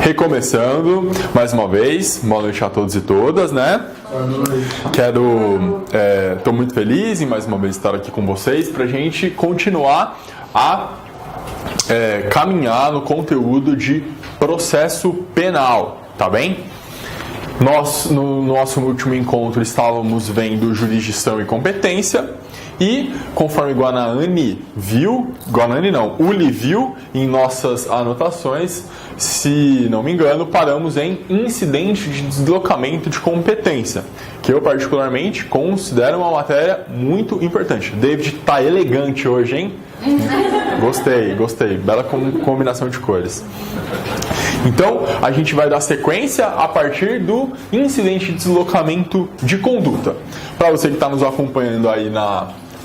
Recomeçando mais uma vez, boa noite a todos e todas, né? Boa noite. Estou muito feliz em mais uma vez estar aqui com vocês para a gente continuar a caminhar no conteúdo de processo penal, tá bem? Nós, no nosso último encontro, estávamos vendo jurisdição e competência e, conforme Uli viu em nossas anotações, se não me engano, paramos em incidente de deslocamento de competência, que eu particularmente considero uma matéria muito importante. David tá elegante hoje, hein? Gostei. Bela combinação de cores. Então, a gente vai dar sequência a partir do incidente de deslocamento de conduta. Para você que está nos acompanhando aí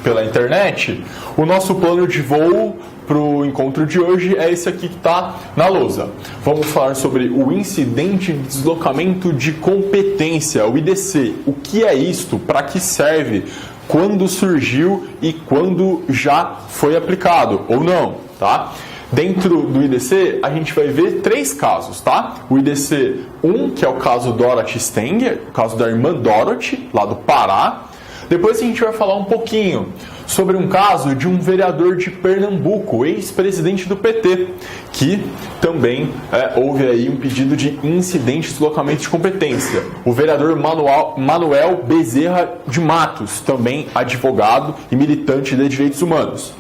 pela internet, o nosso plano de voo para o encontro de hoje é esse aqui que está na lousa. Vamos falar sobre o incidente de deslocamento de competência, o IDC. O que é isto? Para que serve? Quando surgiu e quando já foi aplicado ou não, tá? Dentro do IDC, a gente vai ver 3 casos, tá? O IDC 1, que é o caso Dorothy Stenger, o caso da irmã Dorothy, lá do Pará. Depois a gente vai falar um pouquinho sobre um caso de um vereador de Pernambuco, ex-presidente do PT, que também houve aí um pedido de incidente de deslocamento de competência. O vereador Manuel Bezerra de Matos, também advogado e militante de direitos humanos.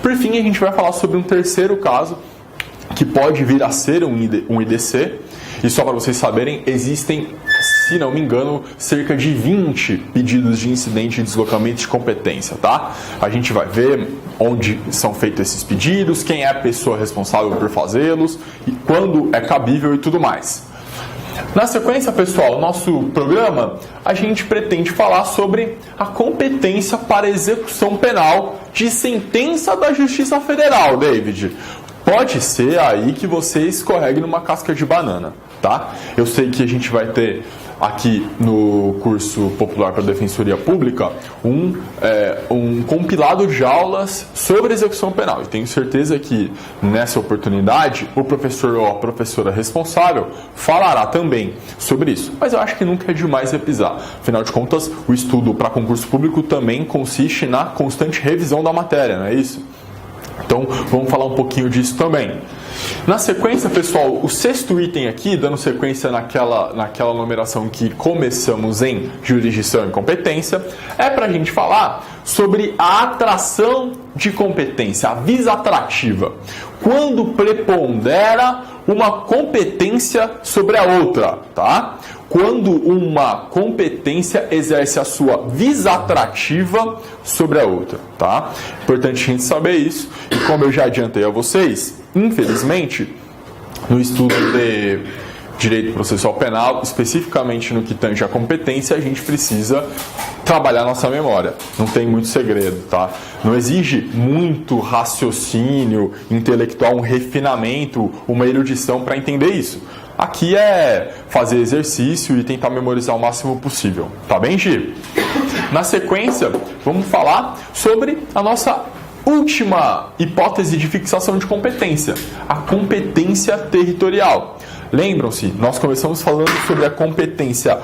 Por fim, a gente vai falar sobre um terceiro caso, que pode vir a ser um IDC, e só para vocês saberem, existem, se não me engano, cerca de 20 pedidos de incidente de deslocamento de competência, tá? A gente vai ver onde são feitos esses pedidos, quem é a pessoa responsável por fazê-los, e quando é cabível e tudo mais. Na sequência, pessoal, nosso programa, a gente pretende falar sobre a competência para execução penal de sentença da Justiça Federal, David. Pode ser aí que você escorregue numa casca de banana, tá? Eu sei que a gente vai ter aqui no curso popular para a Defensoria Pública um compilado de aulas sobre execução penal. E tenho certeza que nessa oportunidade o professor ou a professora responsável falará também sobre isso. Mas eu acho que nunca é demais repisar. Afinal de contas, o estudo para concurso público também consiste na constante revisão da matéria, não é isso? Então, vamos falar um pouquinho disso também. Na sequência, pessoal, o 6º item aqui, dando sequência naquela numeração que começamos em jurisdição e competência, é para a gente falar sobre a atração de competência, a vis atrativa. Quando prepondera uma competência sobre a outra, tá? Quando uma competência exerce a sua vis atrativa sobre a outra, tá? Importante a gente saber isso. E como eu já adiantei a vocês, infelizmente, no estudo de direito processual penal, especificamente no que tange a competência, a gente precisa trabalhar nossa memória. Não tem muito segredo, tá? Não exige muito raciocínio intelectual, um refinamento, uma erudição para entender isso. Aqui é fazer exercício e tentar memorizar o máximo possível. Tá bem, Gi? Na sequência, vamos falar sobre a nossa última hipótese de fixação de competência, a competência territorial. Lembram-se, nós começamos falando sobre a competência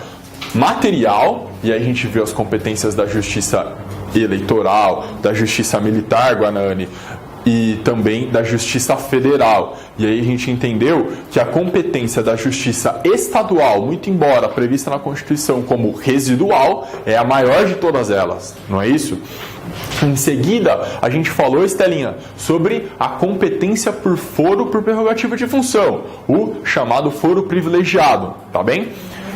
material, e aí a gente viu as competências da Justiça Eleitoral, da Justiça Militar, Guanani, e também da Justiça Federal. E aí a gente entendeu que a competência da Justiça Estadual, muito embora prevista na Constituição como residual, é a maior de todas elas, não é isso? Em seguida, a gente falou, Estelinha, sobre a competência por foro por prerrogativa de função, o chamado foro privilegiado, tá bem?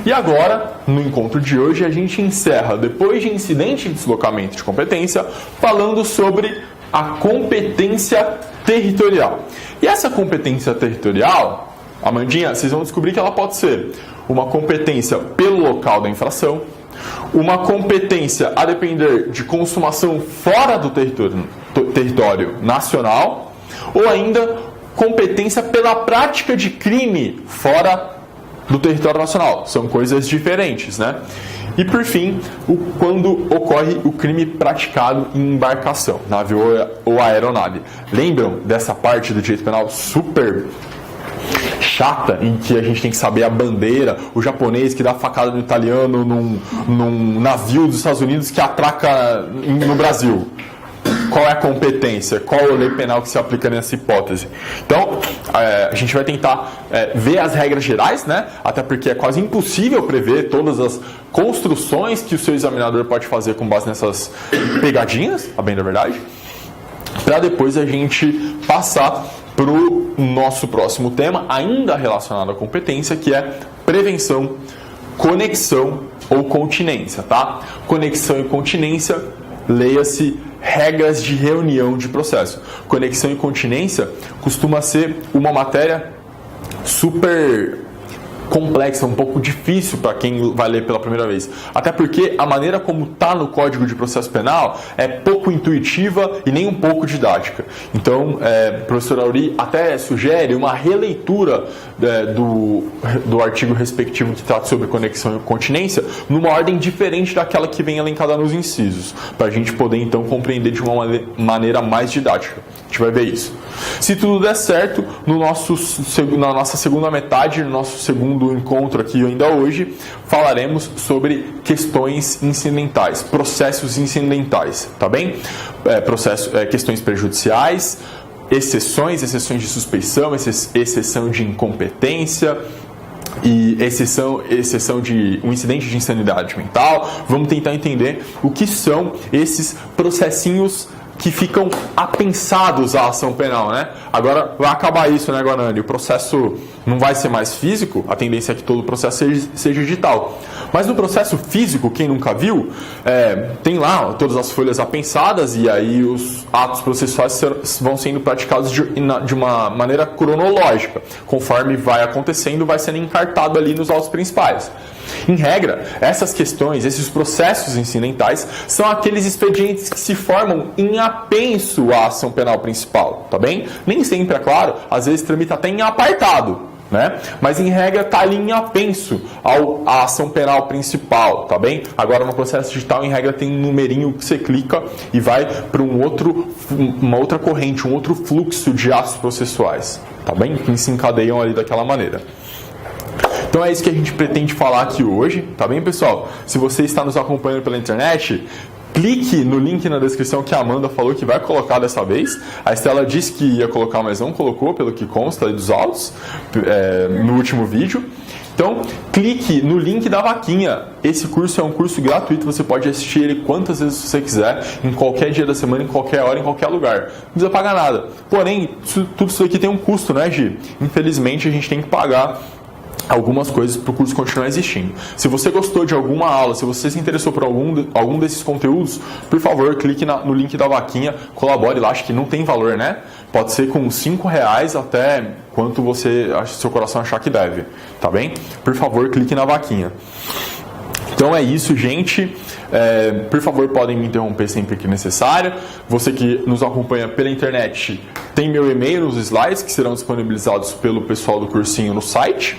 E agora, no encontro de hoje, a gente encerra, depois de incidente de deslocamento de competência, falando sobre a competência territorial. E essa competência territorial, Amandinha, vocês vão descobrir que ela pode ser uma competência pelo local da infração, uma competência a depender de consumação fora do território nacional, ou ainda competência pela prática de crime fora do território nacional. São coisas diferentes, né? E por fim, quando ocorre o crime praticado em embarcação, nave ou aeronave. Lembram dessa parte do direito penal super chata em que a gente tem que saber a bandeira, o japonês que dá facada no italiano num navio dos Estados Unidos que atraca no Brasil. Qual é a competência? Qual é a lei penal que se aplica nessa hipótese? Então, a gente vai tentar ver as regras gerais, né? Até porque é quase impossível prever todas as construções que o seu examinador pode fazer com base nessas pegadinhas, a bem da verdade, para depois a gente passar para o nosso próximo tema, ainda relacionado à competência, que é prevenção, conexão ou continência, tá? Conexão e continência, leia-se regras de reunião de processo. Conexão e continência costuma ser uma matéria super complexa, um pouco difícil para quem vai ler pela primeira vez. Até porque a maneira como está no Código de Processo Penal é pouco intuitiva e nem um pouco didática. Então, o professor Auri até sugere uma releitura do artigo respectivo que trata sobre conexão e continência numa ordem diferente daquela que vem elencada nos incisos, para a gente poder então compreender de uma maneira mais didática. A gente vai ver isso. Se tudo der certo, na nossa segunda metade, no nosso segundo encontro aqui ainda hoje, falaremos sobre questões incidentais, processos incidentais, tá bem? Questões prejudiciais, exceções de suspeição, exceção de incompetência e exceção de um incidente de insanidade mental. Vamos tentar entender o que são esses processinhos que ficam apensados à ação penal, né? Agora vai acabar isso, né, Guanani? O processo não vai ser mais físico, a tendência é que todo o processo seja digital. Mas no processo físico, quem nunca viu, tem lá todas as folhas apensadas e aí os atos processuais vão sendo praticados de uma maneira cronológica. Conforme vai acontecendo, vai sendo encartado ali nos autos principais. Em regra, essas questões, esses processos incidentais, são aqueles expedientes que se formam em apenso à ação penal principal, tá bem? Nem sempre, é claro, às vezes tramita até em apartado, né? Mas em regra está ali em apenso à ação penal principal, tá bem? Agora no processo digital, em regra, tem um numerinho que você clica e vai para uma outra corrente, um outro fluxo de atos processuais, tá bem? Que se encadeiam ali daquela maneira. Então é isso que a gente pretende falar aqui hoje, tá bem, pessoal? Se você está nos acompanhando pela internet, clique no link na descrição que a Amanda falou que vai colocar dessa vez. A Estela disse que ia colocar, mas não colocou, pelo que consta aí dos autos, no último vídeo. Então, clique no link da vaquinha. Esse curso é um curso gratuito, você pode assistir ele quantas vezes você quiser, em qualquer dia da semana, em qualquer hora, em qualquer lugar. Não precisa pagar nada. Porém, tudo isso aqui tem um custo, né, Gi? Infelizmente, a gente tem que pagar algumas coisas para o curso continuar existindo. Se você gostou de alguma aula, se você se interessou por algum desses conteúdos, por favor, clique no link da vaquinha, colabore lá, acho que não tem valor, né? Pode ser com R$5 até quanto seu coração achar que deve, tá bem? Por favor, clique na vaquinha. Então é isso, gente. Por favor, podem me interromper sempre que necessário. Você que nos acompanha pela internet, tem meu e-mail nos slides, que serão disponibilizados pelo pessoal do cursinho no site.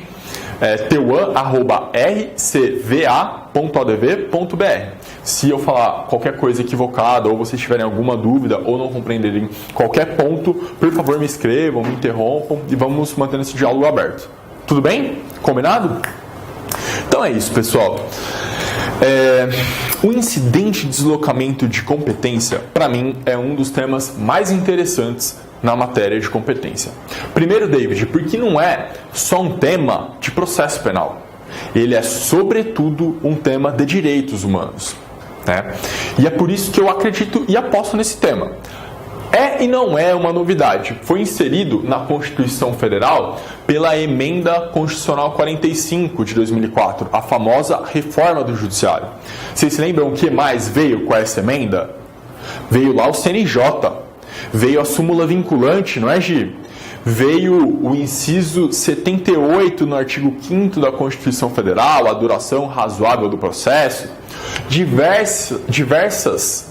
teuan@rcva.adv.br. Se eu falar qualquer coisa equivocada, ou vocês tiverem alguma dúvida, ou não compreenderem qualquer ponto, por favor me escrevam, me interrompam e vamos mantendo esse diálogo aberto. Tudo bem? Combinado? Então é isso, pessoal. O incidente de deslocamento de competência, para mim, é um dos temas mais interessantes na matéria de competência. Primeiro, David, porque não é só um tema de processo penal. Ele é, sobretudo, um tema de direitos humanos, né? E é por isso que eu acredito e aposto nesse tema. É e não é uma novidade. Foi inserido na Constituição Federal pela Emenda Constitucional 45 de 2004, a famosa reforma do Judiciário. Vocês se lembram o que mais veio com essa emenda? Veio lá o CNJ, veio a súmula vinculante, não é, Gi? Veio o inciso 78 no artigo 5º da Constituição Federal, a duração razoável do processo. Diversos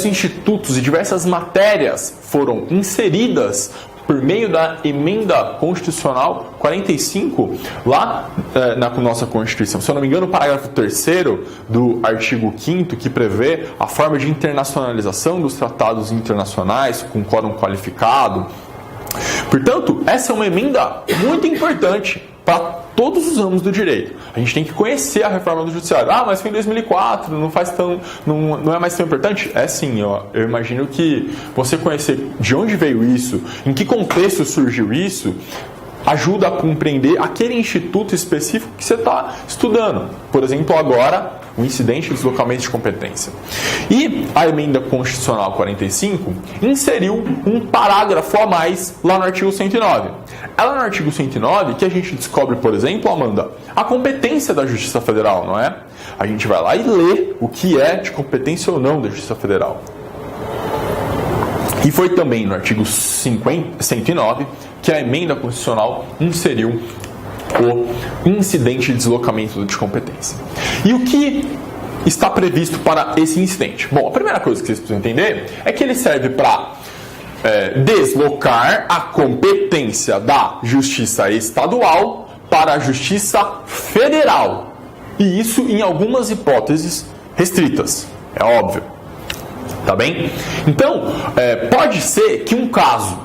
institutos e diversas matérias foram inseridas por meio da Emenda Constitucional 45, lá na nossa Constituição. Se eu não me engano, o parágrafo 3º do artigo 5º, que prevê a forma de internacionalização dos tratados internacionais com quórum qualificado, Portanto, essa é uma emenda muito importante para todos os ramos do direito. A gente tem que conhecer a reforma do judiciário. Ah, mas foi em 2004, não é mais tão importante? É sim, eu imagino que você conhecer de onde veio isso, em que contexto surgiu isso, ajuda a compreender aquele instituto específico que você está estudando. Por exemplo, agora, o incidente de deslocamento de competência. E a emenda constitucional 45 inseriu um parágrafo a mais lá no artigo 109. É lá no artigo 109 que a gente descobre, por exemplo, Amanda, a competência da Justiça Federal, não é? A gente vai lá e lê o que é de competência ou não da Justiça Federal. E foi também no artigo 109 que a emenda constitucional inseriu o incidente de deslocamento de competência. E o que está previsto para esse incidente? Bom, a primeira coisa que vocês precisam entender é que ele serve para deslocar a competência da Justiça Estadual para a Justiça Federal. E isso em algumas hipóteses restritas, é óbvio. Tá bem? Então, pode ser que um caso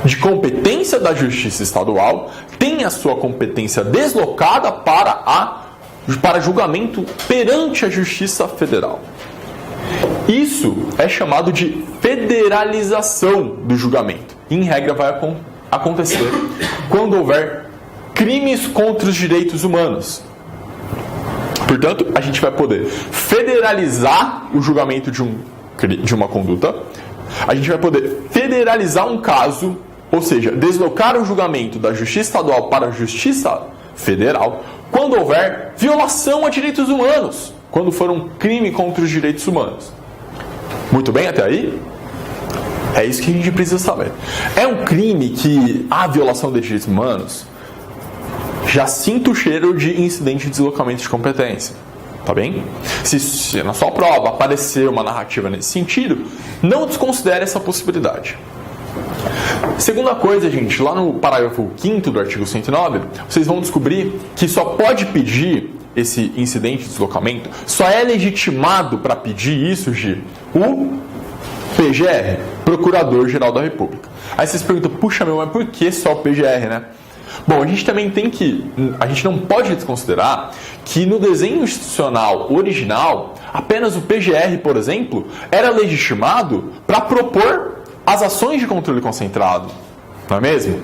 de competência da Justiça Estadual tenha sua competência deslocada para julgamento perante a Justiça Federal. Isso é chamado de federalização do julgamento. Em regra, vai acontecer quando houver crimes contra os direitos humanos. Portanto, a gente vai poder federalizar o julgamento de uma conduta, a gente vai poder federalizar um caso, ou seja, deslocar o julgamento da Justiça Estadual para a Justiça Federal, quando houver violação a direitos humanos, quando for um crime contra os direitos humanos. Muito bem até aí? É isso que a gente precisa saber. É um crime que há violação de direitos humanos? Já sinto o cheiro de incidente de deslocamento de competência. Tá bem? Se na sua prova aparecer uma narrativa nesse sentido, não desconsidere essa possibilidade. Segunda coisa, gente, lá no parágrafo 5º do artigo 109, vocês vão descobrir que só pode pedir esse incidente de deslocamento, só é legitimado para pedir isso, o PGR, Procurador-Geral da República. Aí vocês perguntam, puxa meu, mas por que só o PGR, né? Bom, a gente também a gente não pode desconsiderar que no desenho institucional original, apenas o PGR, por exemplo, era legitimado para propor as ações de controle concentrado. Não é mesmo?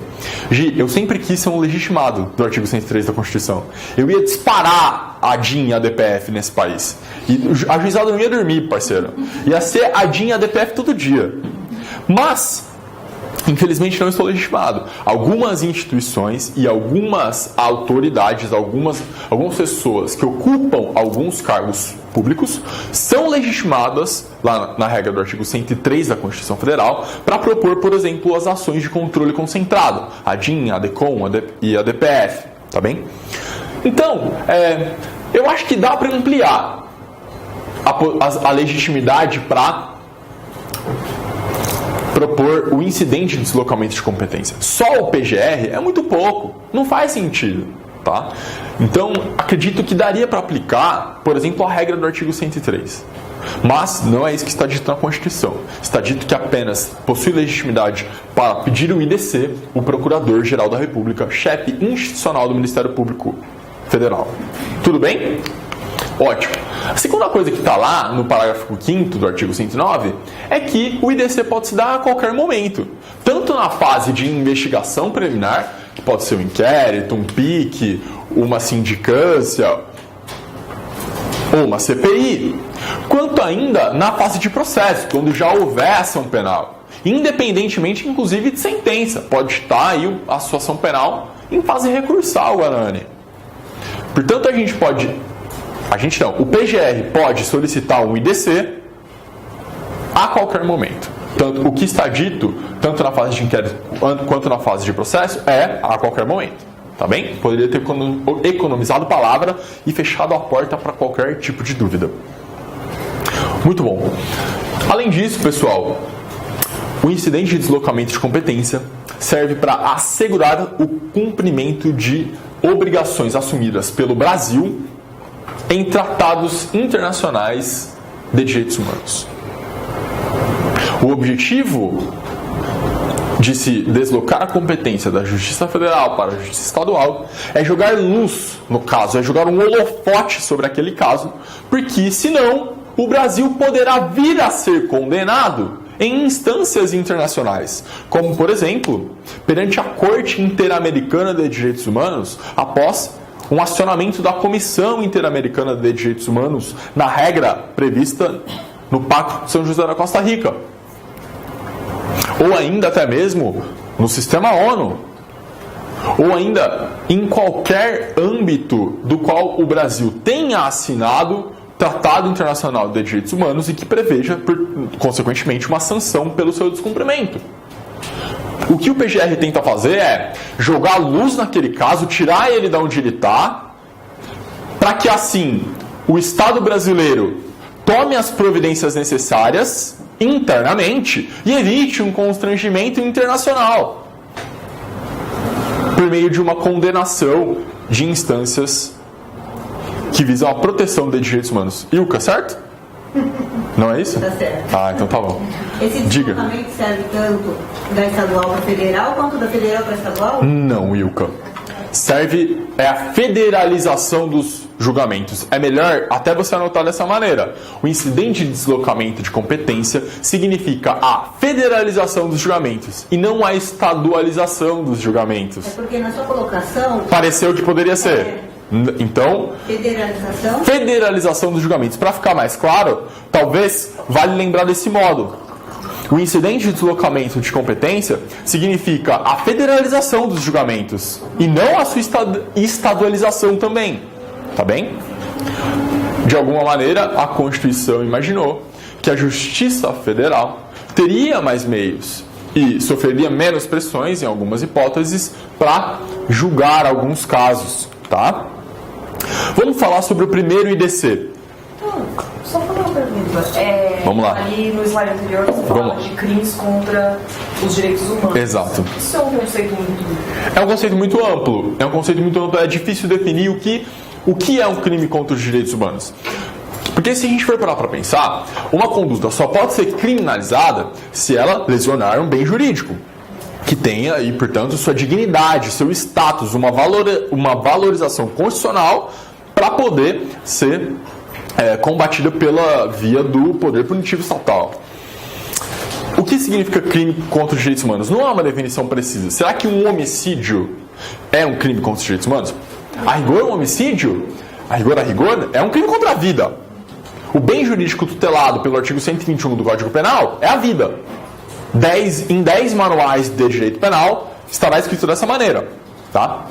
Eu sempre quis ser um legitimado do artigo 103 da Constituição. Eu ia disparar a DIN e a DPF nesse país. E a juizada não ia dormir, parceiro. Ia ser a DIN e a DPF todo dia. Mas, infelizmente, não estou legitimado. Algumas instituições e algumas autoridades, algumas pessoas que ocupam alguns cargos públicos são legitimadas, lá na regra do artigo 103 da Constituição Federal, para propor, por exemplo, as ações de controle concentrado, a DIN, a DECOM e a DPF, tá bem? Então, eu acho que dá para ampliar a legitimidade para propor o incidente de deslocamento de competência. Só o PGR é muito pouco, não faz sentido. Tá? Então, acredito que daria para aplicar, por exemplo, a regra do artigo 103. Mas não é isso que está dito na Constituição. Está dito que apenas possui legitimidade para pedir o IDC, o Procurador-Geral da República, chefe institucional do Ministério Público Federal. Tudo bem? Ótimo. A segunda coisa que está lá no parágrafo 5º do artigo 109 é que o IDC pode se dar a qualquer momento, tanto na fase de investigação preliminar, que pode ser um inquérito, um PIC, uma sindicância ou uma CPI, quanto ainda na fase de processo, quando já houver ação penal, independentemente, inclusive, de sentença. Pode estar aí a sua ação penal em fase recursal, Guarani. Portanto, o PGR pode solicitar um IDC a qualquer momento. Tanto o que está dito, tanto na fase de inquérito quanto na fase de processo, é a qualquer momento. Tá bem? Poderia ter economizado palavra e fechado a porta para qualquer tipo de dúvida. Muito bom. Além disso, pessoal, o incidente de deslocamento de competência serve para assegurar o cumprimento de obrigações assumidas pelo Brasil em tratados internacionais de direitos humanos. O objetivo de se deslocar a competência da Justiça Federal para a Justiça Estadual é jogar luz no caso, é jogar um holofote sobre aquele caso, porque senão o Brasil poderá vir a ser condenado em instâncias internacionais, como, por exemplo, perante a Corte Interamericana de Direitos Humanos, após um acionamento da Comissão Interamericana de Direitos Humanos na regra prevista no Pacto de São José da Costa Rica. Ou ainda até mesmo no sistema ONU. Ou ainda em qualquer âmbito do qual o Brasil tenha assinado Tratado Internacional de Direitos Humanos e que preveja, consequentemente, uma sanção pelo seu descumprimento. O que o PGR tenta fazer é jogar luz naquele caso, tirar ele de onde ele está, para que assim o Estado brasileiro tome as providências necessárias internamente e evite um constrangimento internacional por meio de uma condenação de instâncias que visam a proteção de direitos humanos. Ilka, certo? Não é isso? Tá certo. Ah, então tá bom. Esse deslocamento serve tanto da estadual para federal, quanto da federal para estadual? Não, Ilka. Serve a federalização dos julgamentos. É melhor até você anotar dessa maneira. O incidente de deslocamento de competência significa a federalização dos julgamentos e não a estadualização dos julgamentos. É porque na sua colocação pareceu que poderia ser. Então, federalização dos julgamentos. Para ficar mais claro, talvez vale lembrar desse modo. O incidente de deslocamento de competência significa a federalização dos julgamentos e não a sua estadualização também. Tá bem? De alguma maneira, a Constituição imaginou que a Justiça Federal teria mais meios e sofreria menos pressões, em algumas hipóteses, para julgar alguns casos. Tá? Vamos falar sobre o primeiro IDC. Só fazer uma pergunta. Vamos lá. Ali no slide anterior você fala de crimes contra os direitos humanos. Exato. Isso é um conceito muito... É um conceito muito amplo. É difícil definir o que é um crime contra os direitos humanos. Porque se a gente for parar para pensar, uma conduta só pode ser criminalizada se ela lesionar um bem jurídico, que tenha aí, portanto, sua dignidade, seu status, uma valorização constitucional para poder ser combatida pela via do poder punitivo estatal. O que significa crime contra os direitos humanos? Não há uma definição precisa. Será que um homicídio é um crime contra os direitos humanos? A rigor, um homicídio, a rigor, é um crime contra a vida. O bem jurídico tutelado pelo artigo 121 do Código Penal é a vida. Em 10 manuais de direito penal estará escrito dessa maneira, tá?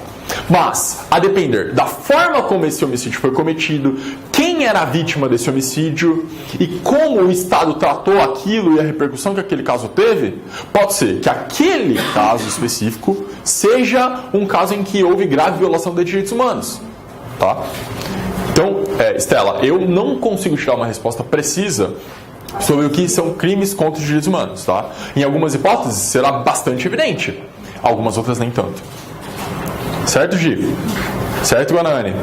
Mas, a depender da forma como esse homicídio foi cometido, quem era a vítima desse homicídio e como o Estado tratou aquilo e a repercussão que aquele caso teve, pode ser que aquele caso específico seja um caso em que houve grave violação de direitos humanos, tá? Então, Estela, eu não consigo tirar uma resposta precisa sobre o que são crimes contra os direitos humanos, tá? Em algumas hipóteses será bastante evidente, algumas outras nem tanto. Certo, Gi? Certo, Guanani?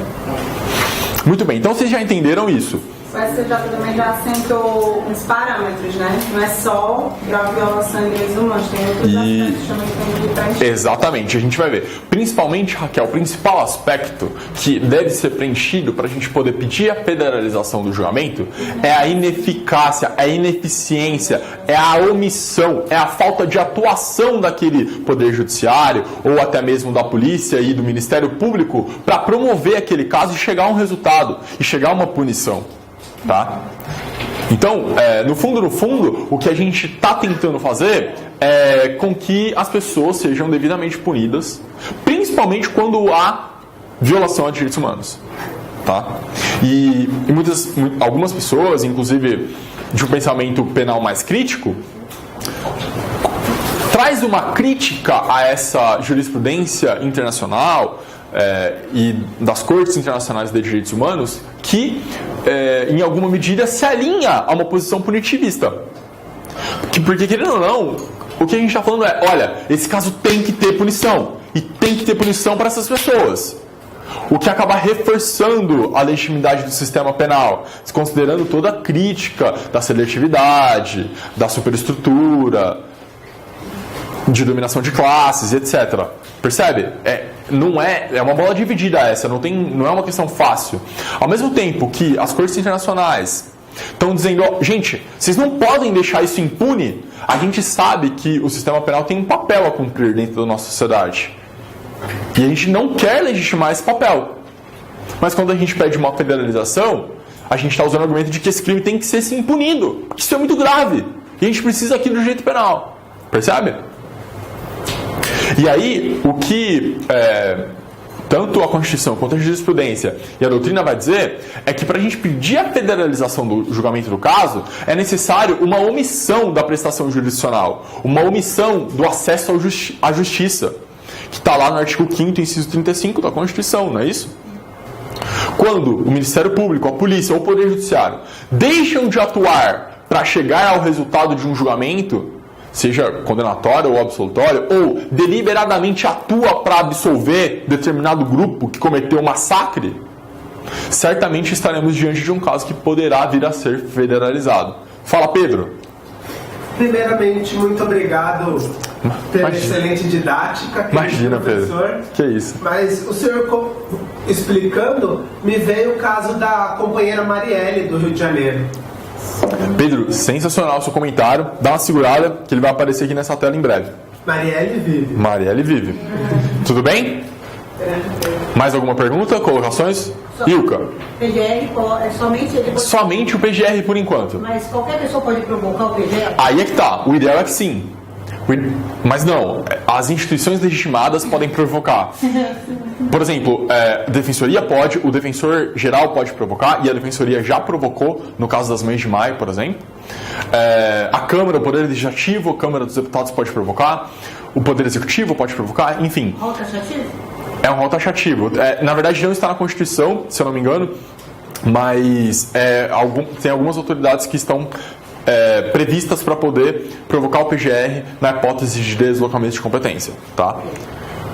Muito bem, então vocês já entenderam isso. O STJ também já assentou uns parâmetros, né? Não é só grave violação de direitos humanos, tem outros aspectos também que tem que preencher. Exatamente, a gente vai ver. Principalmente, Raquel, o principal aspecto que deve ser preenchido para a gente poder pedir a federalização do julgamento é a ineficácia, é a ineficiência, é a omissão, é a falta de atuação daquele poder judiciário ou até mesmo da polícia e do Ministério Público para promover aquele caso e chegar a um resultado e chegar a uma punição. Tá? Então, no fundo, o que a gente está tentando fazer é com que as pessoas sejam devidamente punidas, principalmente quando há violação a direitos humanos. Tá? E algumas pessoas, inclusive de um pensamento penal mais crítico, traz uma crítica a essa jurisprudência internacional e das cortes internacionais de direitos humanos que, em alguma medida, se alinha a uma posição punitivista. Porque, querendo ou não, o que a gente está falando é, olha, esse caso tem que ter punição. E tem que ter punição para essas pessoas. O que acaba reforçando a legitimidade do sistema penal, considerando toda a crítica da seletividade, da superestrutura, de dominação de classes, etc. Percebe? Não é uma bola dividida essa, não é uma questão fácil. Ao mesmo tempo que as cortes internacionais estão dizendo, gente, vocês não podem deixar isso impune, a gente sabe que o sistema penal tem um papel a cumprir dentro da nossa sociedade. E a gente não quer legitimar esse papel. Mas quando a gente pede uma federalização, a gente está usando o argumento de que esse crime tem que ser sim punido. Isso é muito grave. E a gente precisa aqui do direito penal. Percebe? E aí, o que tanto a Constituição quanto a jurisprudência e a doutrina vai dizer é que para a gente pedir a federalização do julgamento do caso, é necessário uma omissão da prestação jurisdicional, uma omissão do acesso à justiça, que está lá no artigo 5º, inciso 35 da Constituição, não é isso? Quando o Ministério Público, a polícia ou o Poder Judiciário deixam de atuar para chegar ao resultado de um julgamento, seja condenatório ou absolutório, ou deliberadamente atua para absolver determinado grupo que cometeu um massacre, certamente estaremos diante de um caso que poderá vir a ser federalizado. Fala, Pedro. Primeiramente, muito obrigado pela excelente didática. Imagina, Pedro. Que isso. Mas o senhor explicando, me veio o caso da companheira Marielle, do Rio de Janeiro. Pedro, sensacional o seu comentário. Dá uma segurada que ele vai aparecer aqui nessa tela em breve. Marielle vive. Marielle vive. Tudo bem? Mais alguma pergunta? Colocações? Ilka. PGR somente ele pode... Somente o PGR por enquanto. Mas qualquer pessoa pode provocar o PGR? Aí é que tá. O ideal é que sim. Mas não, as instituições legitimadas podem provocar. Por exemplo, a defensoria pode, o defensor geral pode provocar, e a defensoria já provocou, no caso das Mães de Maio, por exemplo. A Câmara, o Poder Legislativo, a Câmara dos Deputados pode provocar, o Poder Executivo pode provocar, enfim. Rol taxativo? É um rol taxativo. Na verdade, não está na Constituição, se eu não me engano, mas tem algumas autoridades que estão previstas para poder provocar o PGR na hipótese de deslocamento de competência, tá?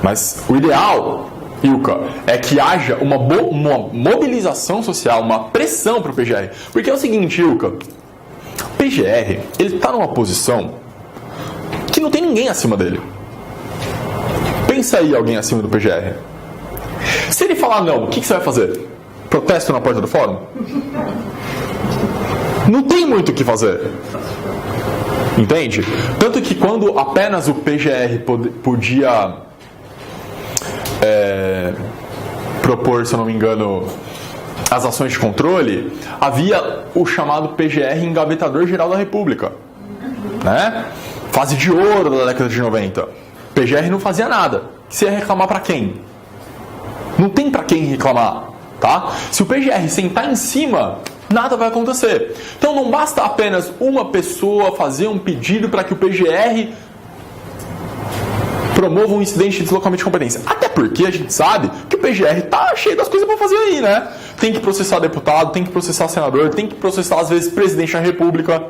Mas o ideal, Ilka, é que haja uma mobilização social, uma pressão para o PGR. Porque é o seguinte, Ilka, o PGR, ele está numa posição que não tem ninguém acima dele. Pensa aí alguém acima do PGR. Se ele falar não, o que você vai fazer? Protesto na porta do fórum? Não tem muito o que fazer. Entende? Tanto que quando apenas o PGR podia propor, se eu não me engano, as ações de controle, havia o chamado PGR Engavetador Geral da República. Né? Fase de ouro da década de 90. O PGR não fazia nada. Você ia reclamar para quem? Não tem para quem reclamar. Tá? Se o PGR sentar em cima, nada vai acontecer. Então não basta apenas uma pessoa fazer um pedido para que o PGR promova um incidente de deslocamento de competência. Até porque a gente sabe que o PGR tá cheio das coisas para fazer aí, né? Tem que processar deputado, tem que processar senador, tem que processar às vezes presidente da República,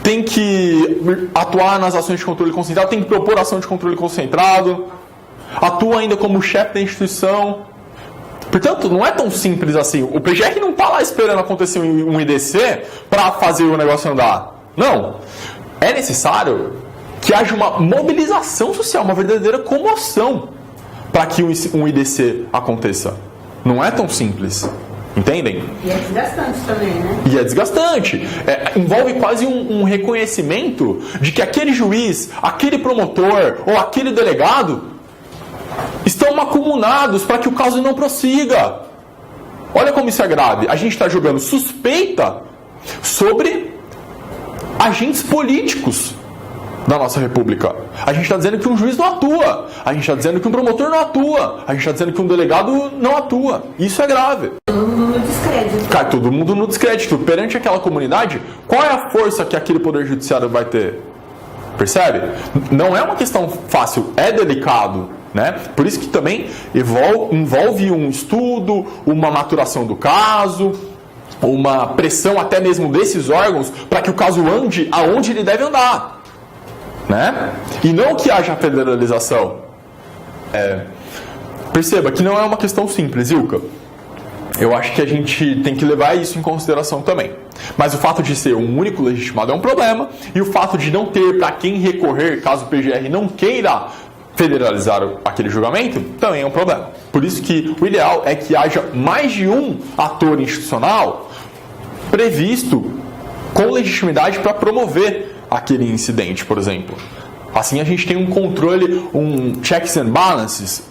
tem que atuar nas ações de controle concentrado, tem que propor ação de controle concentrado, atua ainda como chefe da instituição. Portanto, não é tão simples assim. O PGR não está lá esperando acontecer um IDC para fazer o negócio andar. Não. É necessário que haja uma mobilização social, uma verdadeira comoção para que um IDC aconteça. Não é tão simples. Entendem? E é desgastante também, né? E é desgastante. Envolve quase um reconhecimento de que aquele juiz, aquele promotor ou aquele delegado estão macunados para que o caso não prossiga. Olha como isso é grave. A gente está jogando suspeita sobre agentes políticos da nossa república. A gente está dizendo que um juiz não atua. A gente está dizendo que um promotor não atua. A gente está dizendo que um delegado não atua. Isso é grave. Todo mundo no descrédito. Cai todo mundo no descrédito. Perante aquela comunidade, qual é a força que aquele poder judiciário vai ter? Percebe? Não é uma questão fácil. É delicado. Né? Por isso que também envolve um estudo, uma maturação do caso, uma pressão até mesmo desses órgãos para que o caso ande aonde ele deve andar. Né? E não que haja federalização. Perceba que não é uma questão simples, Ilka. Eu acho que a gente tem que levar isso em consideração também. Mas o fato de ser um único legitimado é um problema, e o fato de não ter para quem recorrer caso o PGR não queira federalizar aquele julgamento também é um problema. Por isso que o ideal é que haja mais de um ator institucional previsto com legitimidade para promover aquele incidente, por exemplo. Assim a gente tem um controle, um checks and balances,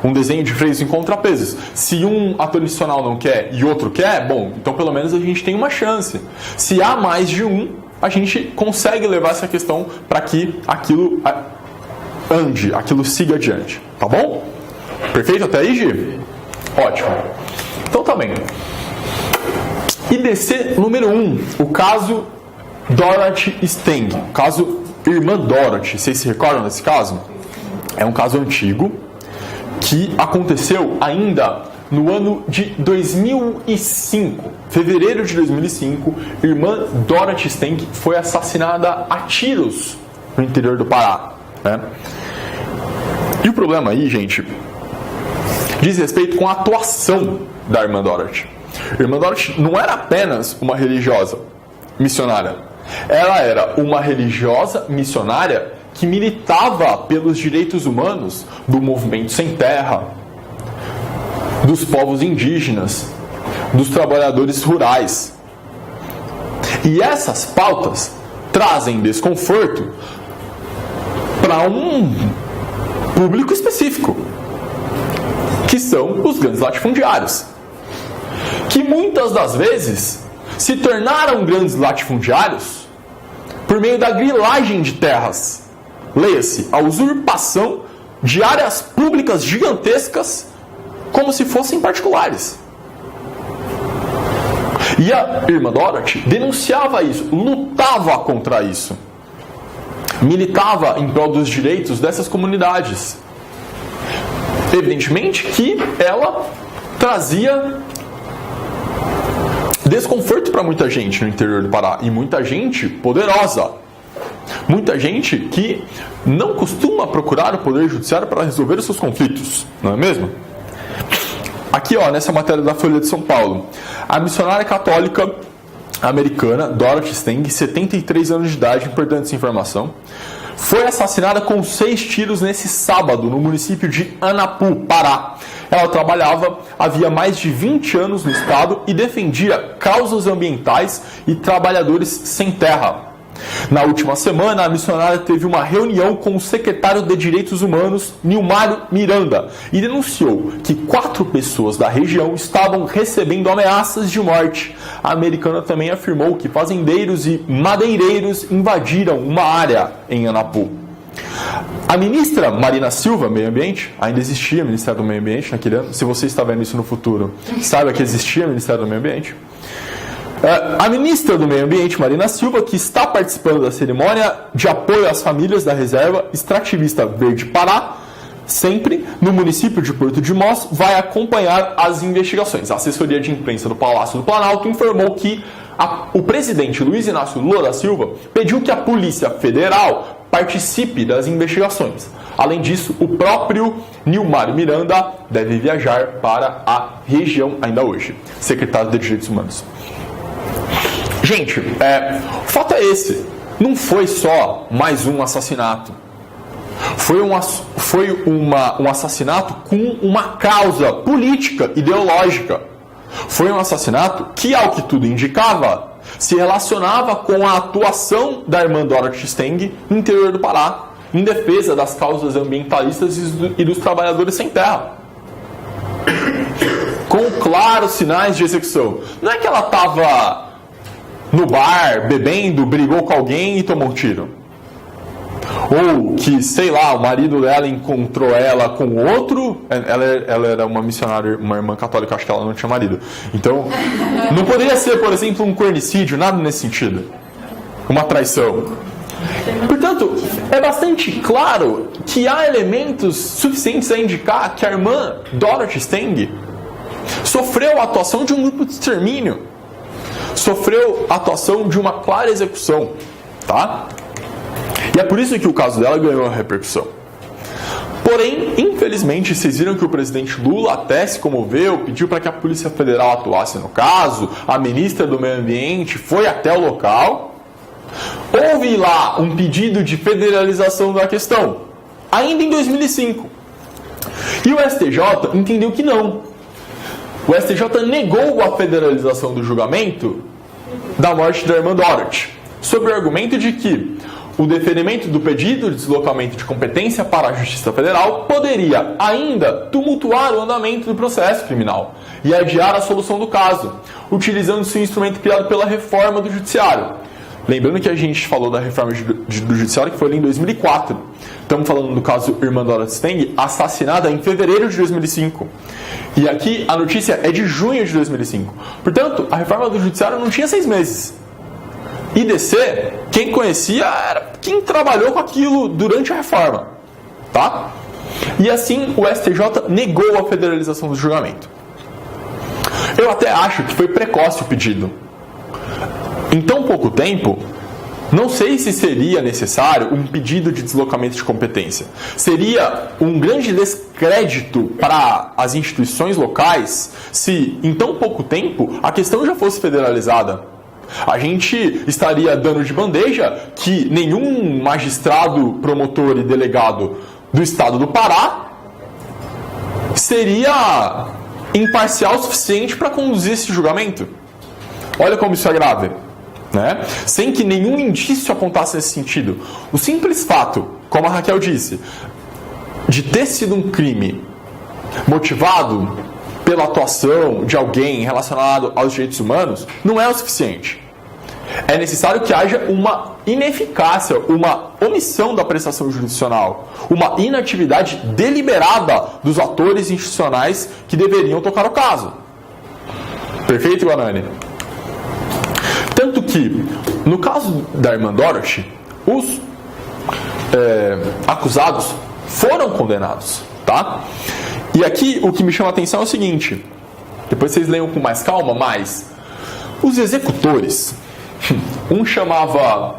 um desenho de freios e contrapesos. Se um ator institucional não quer e outro quer, bom, então pelo menos a gente tem uma chance. Se há mais de um, a gente consegue levar essa questão para que aquilo ande, aquilo siga adiante. Tá bom? Perfeito até aí, Gi? Ótimo. Então tá bem. IDC número 1, o caso Dorothy Stang, o caso Irmã Dorothy. Vocês se recordam desse caso? É um caso antigo que aconteceu ainda no ano de 2005. Fevereiro de 2005, irmã Dorothy Stang foi assassinada a tiros no interior do Pará, né? E o problema aí, gente, diz respeito com a atuação da irmã Dorothy. A irmã Dorothy não era apenas uma religiosa missionária. Ela era uma religiosa missionária que militava pelos direitos humanos do movimento sem terra, dos povos indígenas, dos trabalhadores rurais. E essas pautas trazem desconforto para um público específico, que são os grandes latifundiários, que muitas das vezes se tornaram grandes latifundiários por meio da grilagem de terras. Leia-se, a usurpação de áreas públicas gigantescas como se fossem particulares. E a irmã Dorothy denunciava isso, lutava contra isso, militava em prol dos direitos dessas comunidades. Evidentemente que ela trazia desconforto para muita gente no interior do Pará, e muita gente poderosa, muita gente que não costuma procurar o Poder Judiciário para resolver os seus conflitos, não é mesmo? Aqui, ó, nessa matéria da Folha de São Paulo, a missionária católica americana Dorothy Stang, 73 anos de idade, importante essa informação, foi assassinada com 6 tiros nesse sábado no município de Anapu, Pará. Ela trabalhava havia mais de 20 anos no estado e defendia causas ambientais e trabalhadores sem terra. Na última semana, a missionária teve uma reunião com o secretário de Direitos Humanos, Nilmário Miranda, e denunciou que 4 pessoas da região estavam recebendo ameaças de morte. A americana também afirmou que fazendeiros e madeireiros invadiram uma área em Anapu. A ministra Marina Silva, Meio Ambiente, ainda existia Ministério do Meio Ambiente naquele ano, se você está vendo isso no futuro, saiba que existia Ministério do Meio Ambiente. A ministra do Meio Ambiente, Marina Silva, que está participando da cerimônia de apoio às famílias da reserva extrativista Verde Pará, sempre no município de Porto de Mós, vai acompanhar as investigações. A assessoria de imprensa do Palácio do Planalto informou que o presidente Luiz Inácio Lula da Silva pediu que a Polícia Federal participe das investigações. Além disso, o próprio Nilmário Miranda deve viajar para a região ainda hoje, secretário de Direitos Humanos. Gente, o fato é esse. Não foi só mais um assassinato. Foi um assassinato com uma causa política, ideológica. Foi um assassinato que, ao que tudo indicava, se relacionava com a atuação da irmã Dorothy Stang no interior do Pará, em defesa das causas ambientalistas e dos trabalhadores sem terra. Com claros sinais de execução. Não é que ela estava no bar, bebendo, brigou com alguém e tomou um tiro. Ou que, sei lá, o marido dela encontrou ela com outro. Ela era uma missionária, uma irmã católica, acho que ela não tinha marido. Então, não poderia ser, por exemplo, um cornicídio, nada nesse sentido. Uma traição. Portanto, é bastante claro que há elementos suficientes a indicar que a irmã Dorothy Stang sofreu a atuação de um grupo de extermínio. Sofreu a atuação de uma clara execução, tá? E é por isso que o caso dela ganhou a repercussão. Porém, infelizmente, vocês viram que o presidente Lula até se comoveu, pediu para que a Polícia Federal atuasse no caso, a ministra do Meio Ambiente foi até o local. Houve lá um pedido de federalização da questão, ainda em 2005. E o STJ entendeu que não. O STJ negou a federalização do julgamento da morte da irmã Dorothy, sob o argumento de que o deferimento do pedido de deslocamento de competência para a Justiça Federal poderia ainda tumultuar o andamento do processo criminal e adiar a solução do caso, utilizando-se um instrumento criado pela reforma do Judiciário. Lembrando que a gente falou da reforma do Judiciário, que foi ali em 2004. Estamos falando do caso Irmã Dorothy Stang, assassinada em fevereiro de 2005. E aqui a notícia é de junho de 2005. Portanto, a reforma do Judiciário não tinha 6 meses. IDC, quem conhecia era quem trabalhou com aquilo durante a reforma, tá? E assim o STJ negou a federalização do julgamento. Eu até acho que foi precoce o pedido. Em tão pouco tempo, não sei se seria necessário um pedido de deslocamento de competência. Seria um grande descrédito para as instituições locais se, em tão pouco tempo, a questão já fosse federalizada. A gente estaria dando de bandeja que nenhum magistrado, promotor e delegado do estado do Pará seria imparcial o suficiente para conduzir esse julgamento. Olha como isso é grave, né? Sem que nenhum indício apontasse nesse sentido. O simples fato, como a Raquel disse, de ter sido um crime motivado pela atuação de alguém relacionado aos direitos humanos, não é o suficiente. É necessário que haja uma ineficácia, uma omissão da prestação jurisdicional, uma inatividade deliberada dos atores institucionais que deveriam tocar o caso. Perfeito, Guanani? Tanto que, no caso da irmã Dorothy, os acusados foram condenados, tá? E aqui o que me chama a atenção é o seguinte, depois vocês leiam com mais calma, mas os executores, um chamava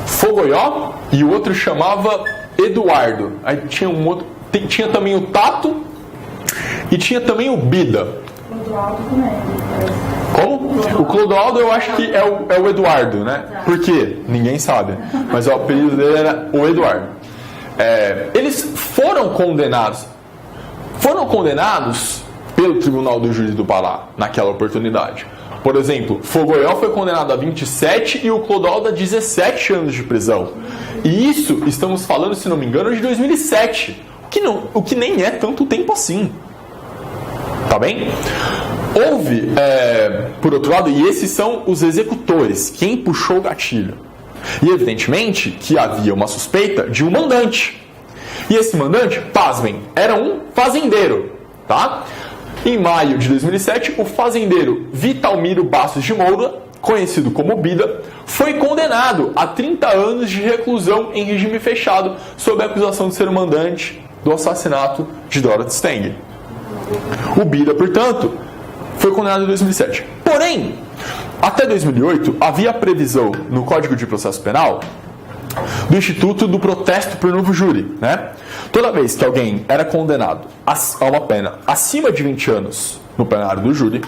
Fogoió e o outro chamava Eduardo. Aí tinha um outro, tinha também o Tato e tinha também o Bida. Clodoaldo também. Como? O Clodoaldo eu acho que é o Eduardo, né? Por quê? Ninguém sabe. Mas o apelido dele era o Eduardo. Eles foram condenados. Foram condenados pelo Tribunal do Júri do Pará naquela oportunidade. Por exemplo, Fogoió foi condenado a 27 e o Clodoaldo a 17 anos de prisão. E isso, estamos falando, se não me engano, de 2007. O que nem é tanto tempo assim. Tá bem? Houve, por outro lado, e esses são os executores, quem puxou o gatilho. E evidentemente que havia uma suspeita de um mandante. E esse mandante, pasmem, era um fazendeiro, tá? Em maio de 2007, o fazendeiro Vitalmiro Bastos de Moura, conhecido como Bida, foi condenado a 30 anos de reclusão em regime fechado sob a acusação de ser o mandante do assassinato de Dorothy Stang. O Bida, portanto, foi condenado em 2007. Porém, até 2008, havia a previsão no Código de Processo Penal do Instituto do Protesto por Novo Júri, né? Toda vez que alguém era condenado a uma pena acima de 20 anos no plenário do júri,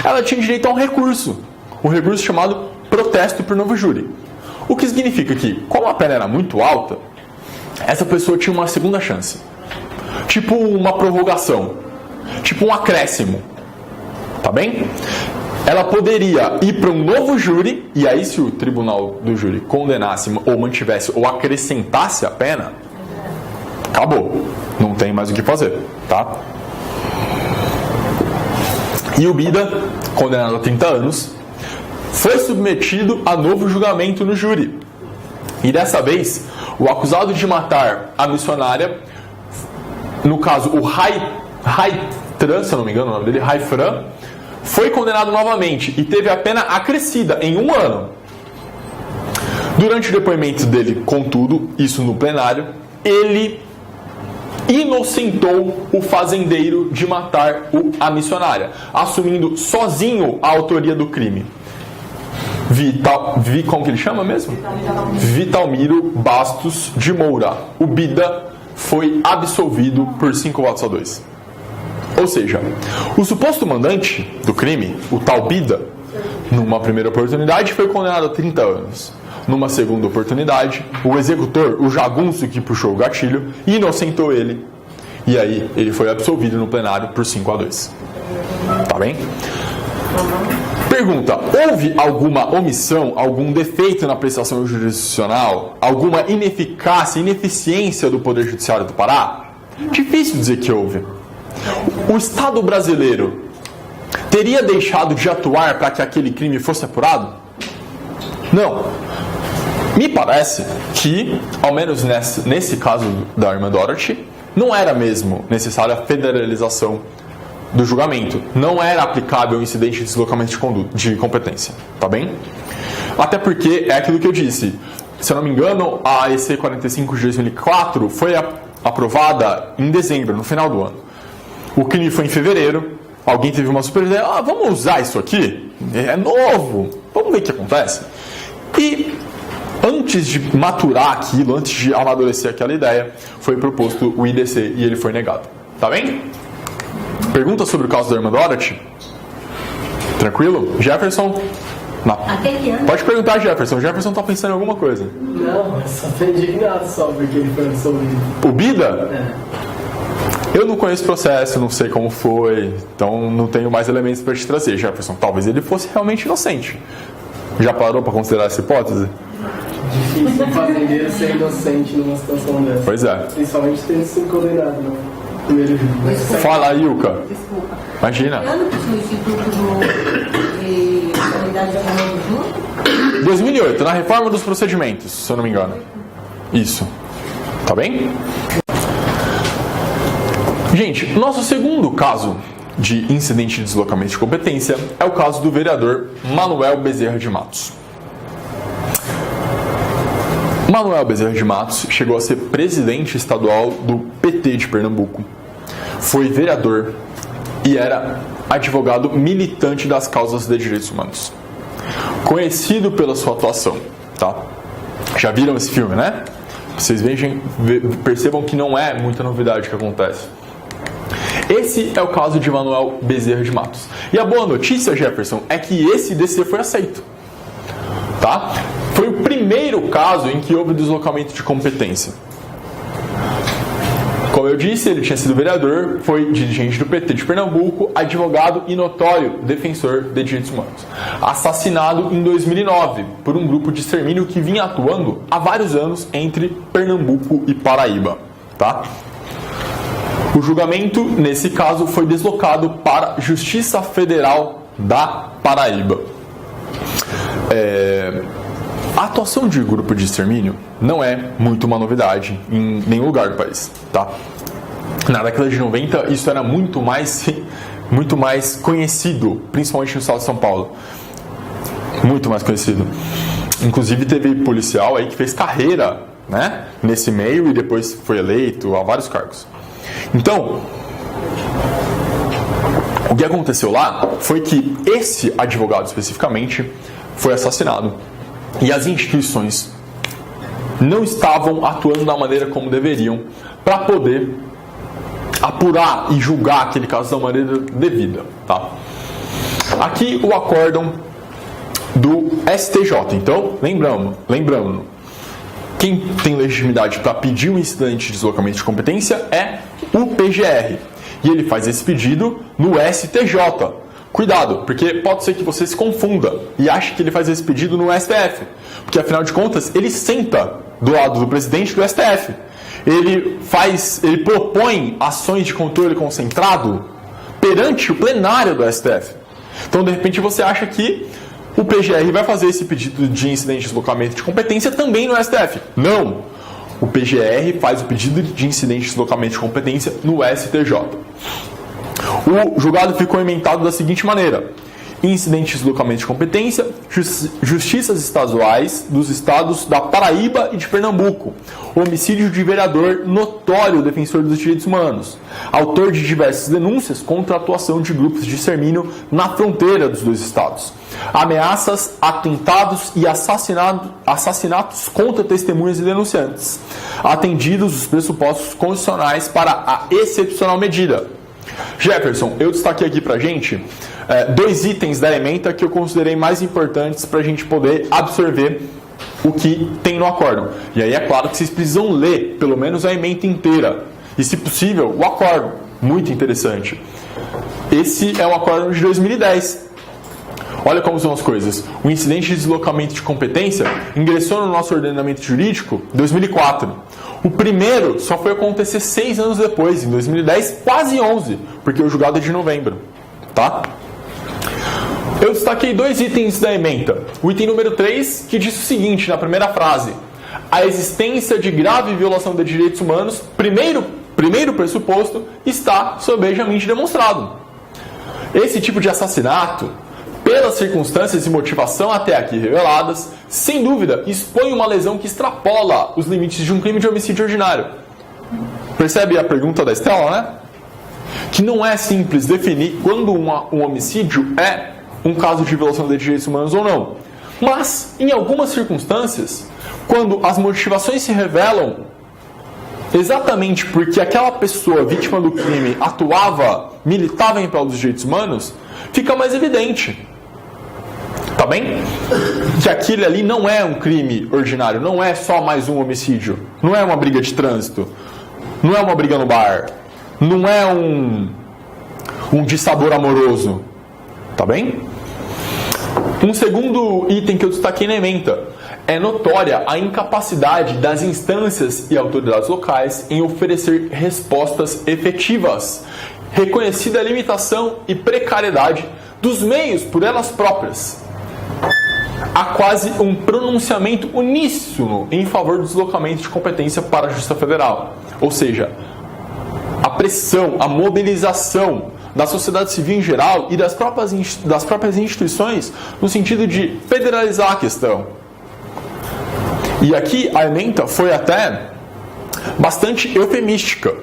ela tinha direito a um recurso chamado Protesto por Novo Júri. O que significa que, como a pena era muito alta, essa pessoa tinha uma segunda chance. Tipo uma prorrogação, tipo um acréscimo, tá bem? Ela poderia ir para um novo júri, e aí se o tribunal do júri condenasse ou mantivesse ou acrescentasse a pena, acabou. Não tem mais o que fazer, tá? E o Bida, condenado a 30 anos, foi submetido a novo julgamento no júri. E dessa vez, o acusado de matar a missionária, no caso o Raitran, se eu não me engano o nome dele, Raifran, foi condenado novamente e teve a pena acrescida em 1 ano. Durante o depoimento dele, contudo, isso no plenário, ele inocentou o fazendeiro de matar a missionária, assumindo sozinho a autoria do crime. Como que ele chama mesmo? Vitalmiro Bastos de Moura. O Bida foi absolvido por 5-2. Ou seja, o suposto mandante do crime, o tal Bida, numa primeira oportunidade foi condenado a 30 anos. Numa segunda oportunidade, o executor, o jagunço que puxou o gatilho, inocentou ele. E aí ele foi absolvido no plenário por 5-2. Tá bem? Pergunta: houve alguma omissão, algum defeito na prestação jurisdicional, alguma ineficácia, ineficiência do Poder Judiciário do Pará? Difícil dizer que houve. O Estado brasileiro teria deixado de atuar para que aquele crime fosse apurado? Não. Me parece que, ao menos nesse caso da irmã Dorothy, não era mesmo necessária a federalização do julgamento. Não era aplicável o incidente de deslocamento de competência. Tá bem? Até porque é aquilo que eu disse. Se eu não me engano, a EC 45 de 2004 foi aprovada em dezembro, no final do ano. O crime foi em fevereiro. Alguém teve uma super ideia. Vamos usar isso aqui? É novo. Vamos ver o que acontece. E antes de maturar aquilo, antes de amadurecer aquela ideia, foi proposto o IDC e ele foi negado. Tá bem? Pergunta sobre o caso da irmã Dorothy? Tranquilo? Jefferson? Não. Pode perguntar, Jefferson. O Jefferson tá pensando em alguma coisa. Não, eu só tô indignado só porque ele foi absolvido. O Bida? É. Eu não conheço o processo, não sei como foi, então não tenho mais elementos para te trazer, Jefferson. Talvez ele fosse realmente inocente. Já parou para considerar essa hipótese? Difícil um fazendeiro ser inocente numa situação dessa. Pois é. Principalmente tendo sido condenado no primeiro julgamento. Fala, Ilka. Desculpa. Imagina. Ano que tinha o Instituto de Unidade de Arrumamento junto? 2008, na reforma dos procedimentos, se eu não me engano. Isso. Tá bem? Gente, nosso segundo caso de incidente de deslocamento de competência é o caso do vereador Manuel Bezerra de Matos. Manuel Bezerra de Matos chegou a ser presidente estadual do PT de Pernambuco. Foi vereador e era advogado militante das causas de direitos humanos. Conhecido pela sua atuação, tá? Já viram esse filme, né? Vocês percebam que não é muita novidade que acontece. Esse é o caso de Manuel Bezerra de Matos. E a boa notícia, Jefferson, é que esse IDC foi aceito. Tá? Foi o primeiro caso em que houve deslocamento de competência. Como eu disse, ele tinha sido vereador, foi dirigente do PT de Pernambuco, advogado e notório defensor de direitos humanos. Assassinado em 2009 por um grupo de extermínio que vinha atuando há vários anos entre Pernambuco e Paraíba. Tá? O julgamento, nesse caso, foi deslocado para a Justiça Federal da Paraíba. A atuação de grupo de extermínio não é muito uma novidade em nenhum lugar do país, tá? Na década de 90, isso era muito mais conhecido, principalmente no estado de São Paulo. Muito mais conhecido. Inclusive, teve policial aí que fez carreira, né, nesse meio e depois foi eleito a vários cargos. Então, o que aconteceu lá foi que esse advogado especificamente foi assassinado. E as instituições não estavam atuando da maneira como deveriam para poder apurar e julgar aquele caso da maneira devida. Tá? Aqui o acórdão do STJ. Então, lembrando, quem tem legitimidade para pedir um incidente de deslocamento de competência é o PGR. E ele faz esse pedido no STJ. Cuidado, porque pode ser que você se confunda e ache que ele faz esse pedido no STF. Porque, afinal de contas, ele senta do lado do presidente do STF. Ele propõe ações de controle concentrado perante o plenário do STF. Então, de repente, você acha que o PGR vai fazer esse pedido de incidente de deslocamento de competência também no STF. Não! O PGR faz o pedido de incidente de deslocamento de competência no STJ. O julgado ficou emendado da seguinte maneira: incidente de deslocamento de competência, justiças estaduais dos estados da Paraíba e de Pernambuco, homicídio de vereador notório defensor dos direitos humanos, autor de diversas denúncias contra a atuação de grupos de extermínio na fronteira dos dois estados, ameaças, atentados e assassinatos contra testemunhas e denunciantes, atendidos os pressupostos constitucionais para a excepcional medida. Jefferson, eu destaquei aqui pra gente 2 itens da ementa que eu considerei mais importantes para a gente poder absorver o que tem no acórdão. E aí é claro que vocês precisam ler pelo menos a ementa inteira. E, se possível, o acórdão. Muito interessante. Esse é o acórdão de 2010. Olha como são as coisas. O incidente de deslocamento de competência ingressou no nosso ordenamento jurídico em 2004. O primeiro só foi acontecer 6 anos depois, em 2010, quase 11, porque o julgado é de novembro. Tá? Eu destaquei 2 itens da ementa. O item número 3, que diz o seguinte, na primeira frase: a existência de grave violação de direitos humanos, primeiro pressuposto, está sobejamente demonstrado. Esse tipo de assassinato, pelas circunstâncias e motivação até aqui reveladas, sem dúvida, expõe uma lesão que extrapola os limites de um crime de homicídio ordinário. Percebe a pergunta da Estela, né? Que não é simples definir quando um homicídio é um caso de violação de direitos humanos ou não. Mas, em algumas circunstâncias, quando as motivações se revelam exatamente porque aquela pessoa vítima do crime militava em prol dos direitos humanos, fica mais evidente. Tá bem? Que aquilo ali não é um crime ordinário, não é só mais um homicídio, não é uma briga de trânsito, não é uma briga no bar, não é um dissabor amoroso. Tá bem? Um segundo item que eu destaquei na ementa: é notória a incapacidade das instâncias e autoridades locais em oferecer respostas efetivas, reconhecida a limitação e precariedade dos meios por elas próprias. Há quase um pronunciamento uníssono em favor do deslocamento de competência para a Justiça Federal. Ou seja, a pressão, a mobilização da sociedade civil em geral e das próprias instituições no sentido de federalizar a questão. E aqui a ementa foi até bastante eufemística,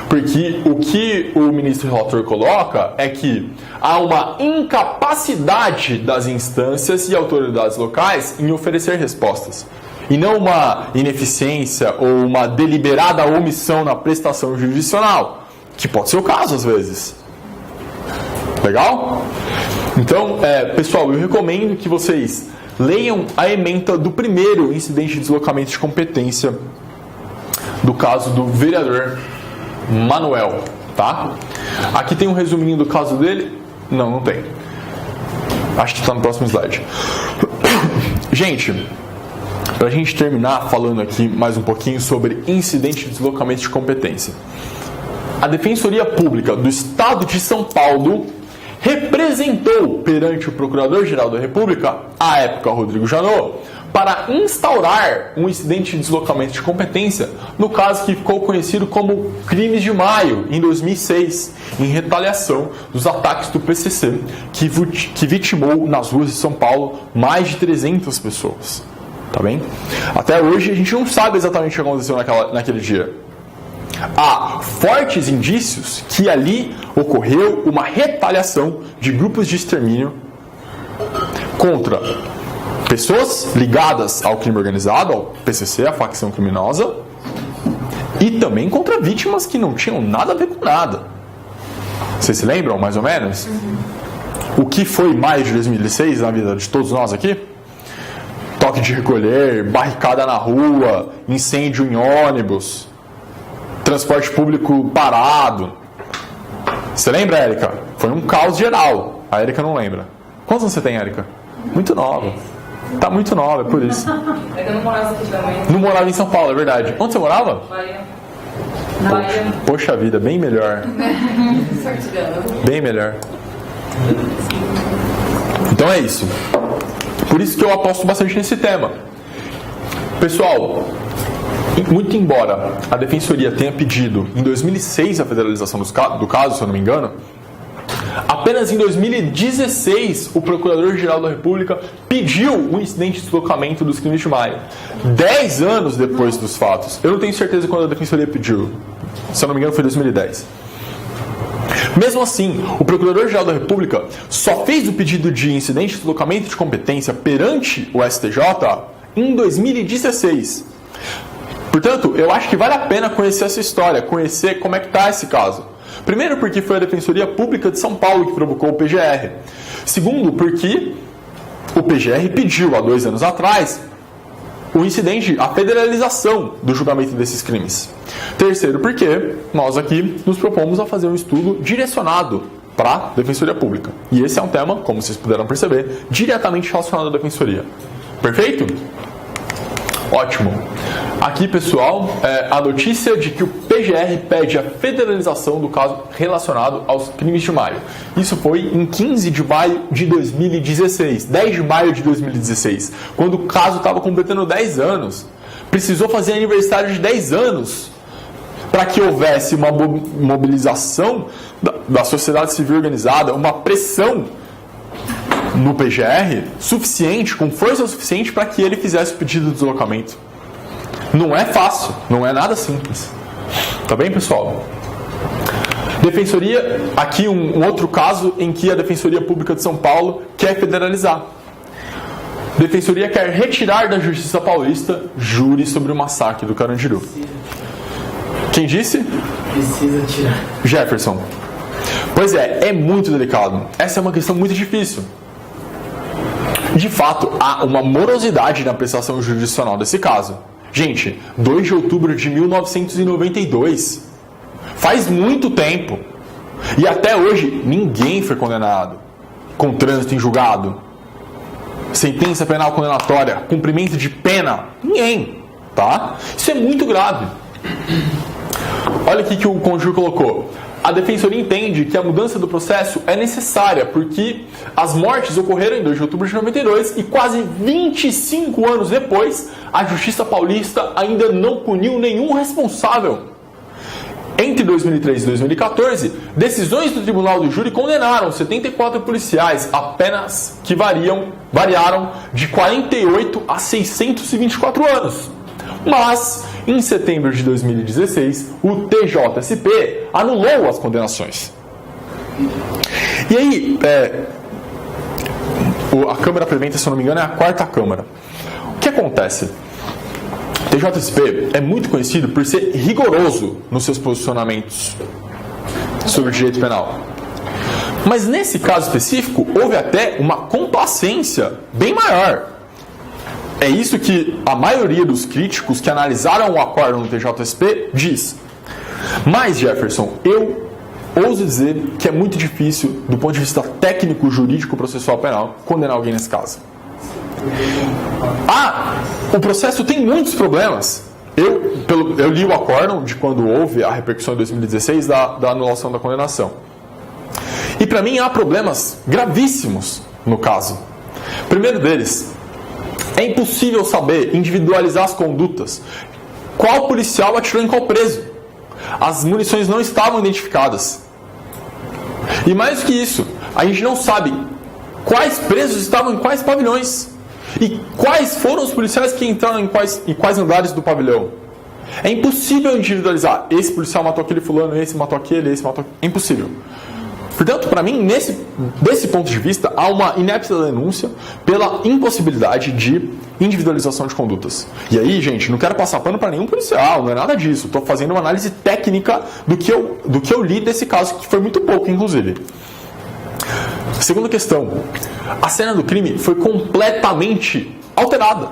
porque o que o ministro relator coloca é que há uma incapacidade das instâncias e autoridades locais em oferecer respostas, e não uma ineficiência ou uma deliberada omissão na prestação jurisdicional, que pode ser o caso às vezes. Legal? Então, pessoal, eu recomendo que vocês leiam a ementa do primeiro incidente de deslocamento de competência do caso do vereador Manuel, tá? Aqui tem um resuminho do caso dele. Não tem. Acho que está no próximo slide. Gente, para a gente terminar falando aqui mais um pouquinho sobre incidente de deslocamento de competência. A Defensoria Pública do Estado de São Paulo representou perante o Procurador-Geral da República, à época Rodrigo Janot, para instaurar um incidente de deslocamento de competência no caso que ficou conhecido como Crimes de Maio, em 2006, em retaliação dos ataques do PCC, que vitimou nas ruas de São Paulo mais de 300 pessoas. Tá bem? Até hoje a gente não sabe exatamente o que aconteceu naquele dia. Há fortes indícios que ali ocorreu uma retaliação de grupos de extermínio contra pessoas ligadas ao crime organizado, ao PCC, a facção criminosa, e também contra vítimas que não tinham nada a ver com nada. Vocês se lembram, mais ou menos? O que foi maio de 2006 na vida de todos nós aqui? Toque de recolher, barricada na rua, incêndio em ônibus, transporte público parado. Você lembra, Érica? Foi um caos geral. A Érica não lembra. Quantos anos você tem, Érica? Muito nova. Tá muito nova, é por isso. É que eu não morava aqui também. Não morava em São Paulo, é verdade. Onde você morava? Bahia. Na Bahia. Poxa vida, bem melhor. Bem melhor. Então é isso. Por isso que eu aposto bastante nesse tema. Pessoal, muito embora a Defensoria tenha pedido em 2006 a federalização do caso, se eu não me engano, Apenas em 2016, o Procurador-Geral da República pediu o incidente de deslocamento dos crimes de maio. 10 anos depois dos fatos. Eu não tenho certeza quando a Defensoria pediu. Se eu não me engano, foi 2010. Mesmo assim, o Procurador-Geral da República só fez o pedido de incidente de deslocamento de competência perante o STJ em 2016. Portanto, eu acho que vale a pena conhecer essa história, conhecer como é que está esse caso. Primeiro, porque foi a Defensoria Pública de São Paulo que provocou o PGR. Segundo, porque o PGR pediu, há 2 anos atrás, o incidente, a federalização do julgamento desses crimes. Terceiro, porque nós aqui nos propomos a fazer um estudo direcionado para a Defensoria Pública. E esse é um tema, como vocês puderam perceber, diretamente relacionado à Defensoria. Perfeito? Ótimo. Aqui, pessoal, a notícia de que o PGR pede a federalização do caso relacionado aos crimes de maio. Isso foi em 15 de maio de 2016, 10 de maio de 2016, quando o caso estava completando 10 anos. Precisou fazer aniversário de 10 anos para que houvesse uma mobilização da sociedade civil organizada, uma pressão no PGR suficiente, com força suficiente para que ele fizesse o pedido de deslocamento. Não é fácil, não é nada simples. Tá bem, pessoal? Defensoria, aqui um outro caso em que a Defensoria Pública de São Paulo quer federalizar. Defensoria quer retirar da Justiça Paulista júri sobre o massacre do Carandiru. Quem disse? Precisa tirar. Jefferson. Pois é muito delicado. Essa é uma questão muito difícil. De fato, há uma morosidade na prestação jurisdicional desse caso. Gente, 2 de outubro de 1992. Faz muito tempo. E até hoje, ninguém foi condenado. Com trânsito em julgado. Sentença penal condenatória. Cumprimento de pena. Ninguém. Tá? Isso é muito grave. Olha aqui que o Conjur colocou. A Defensoria entende que a mudança do processo é necessária porque as mortes ocorreram em 2 de outubro de 92 e quase 25 anos depois, a Justiça Paulista ainda não puniu nenhum responsável. Entre 2003 e 2014, decisões do Tribunal do Júri condenaram 74 policiais, apenas que variaram de 48 a 624 anos. Mas, em setembro de 2016, o TJSP anulou as condenações. E aí, a Câmara Preventa, se eu não me engano, é a 4ª Câmara. O que acontece? O TJSP é muito conhecido por ser rigoroso nos seus posicionamentos sobre o direito penal. Mas nesse caso específico, houve até uma complacência bem maior. É isso que a maioria dos críticos que analisaram o acórdão no TJSP diz. Mas, Jefferson, eu ouso dizer que é muito difícil, do ponto de vista técnico, jurídico, processual penal, condenar alguém nesse caso. O processo tem muitos problemas. Eu li o acórdão de quando houve a repercussão em 2016 da anulação da condenação. E para mim há problemas gravíssimos no caso. Primeiro deles, é impossível saber individualizar as condutas. Qual policial atirou em qual preso? As munições não estavam identificadas. E mais do que isso, a gente não sabe quais presos estavam em quais pavilhões. E quais foram os policiais que entraram em quais andares do pavilhão. É impossível individualizar. Esse policial matou aquele fulano, esse matou aquele, esse matou... É impossível. Portanto, para mim, desse ponto de vista, há uma inépcia da denúncia pela impossibilidade de individualização de condutas. E aí, gente, não quero passar pano para nenhum policial, não é nada disso. Estou fazendo uma análise técnica do que eu li desse caso, que foi muito pouco, inclusive. Segunda questão. A cena do crime foi completamente alterada.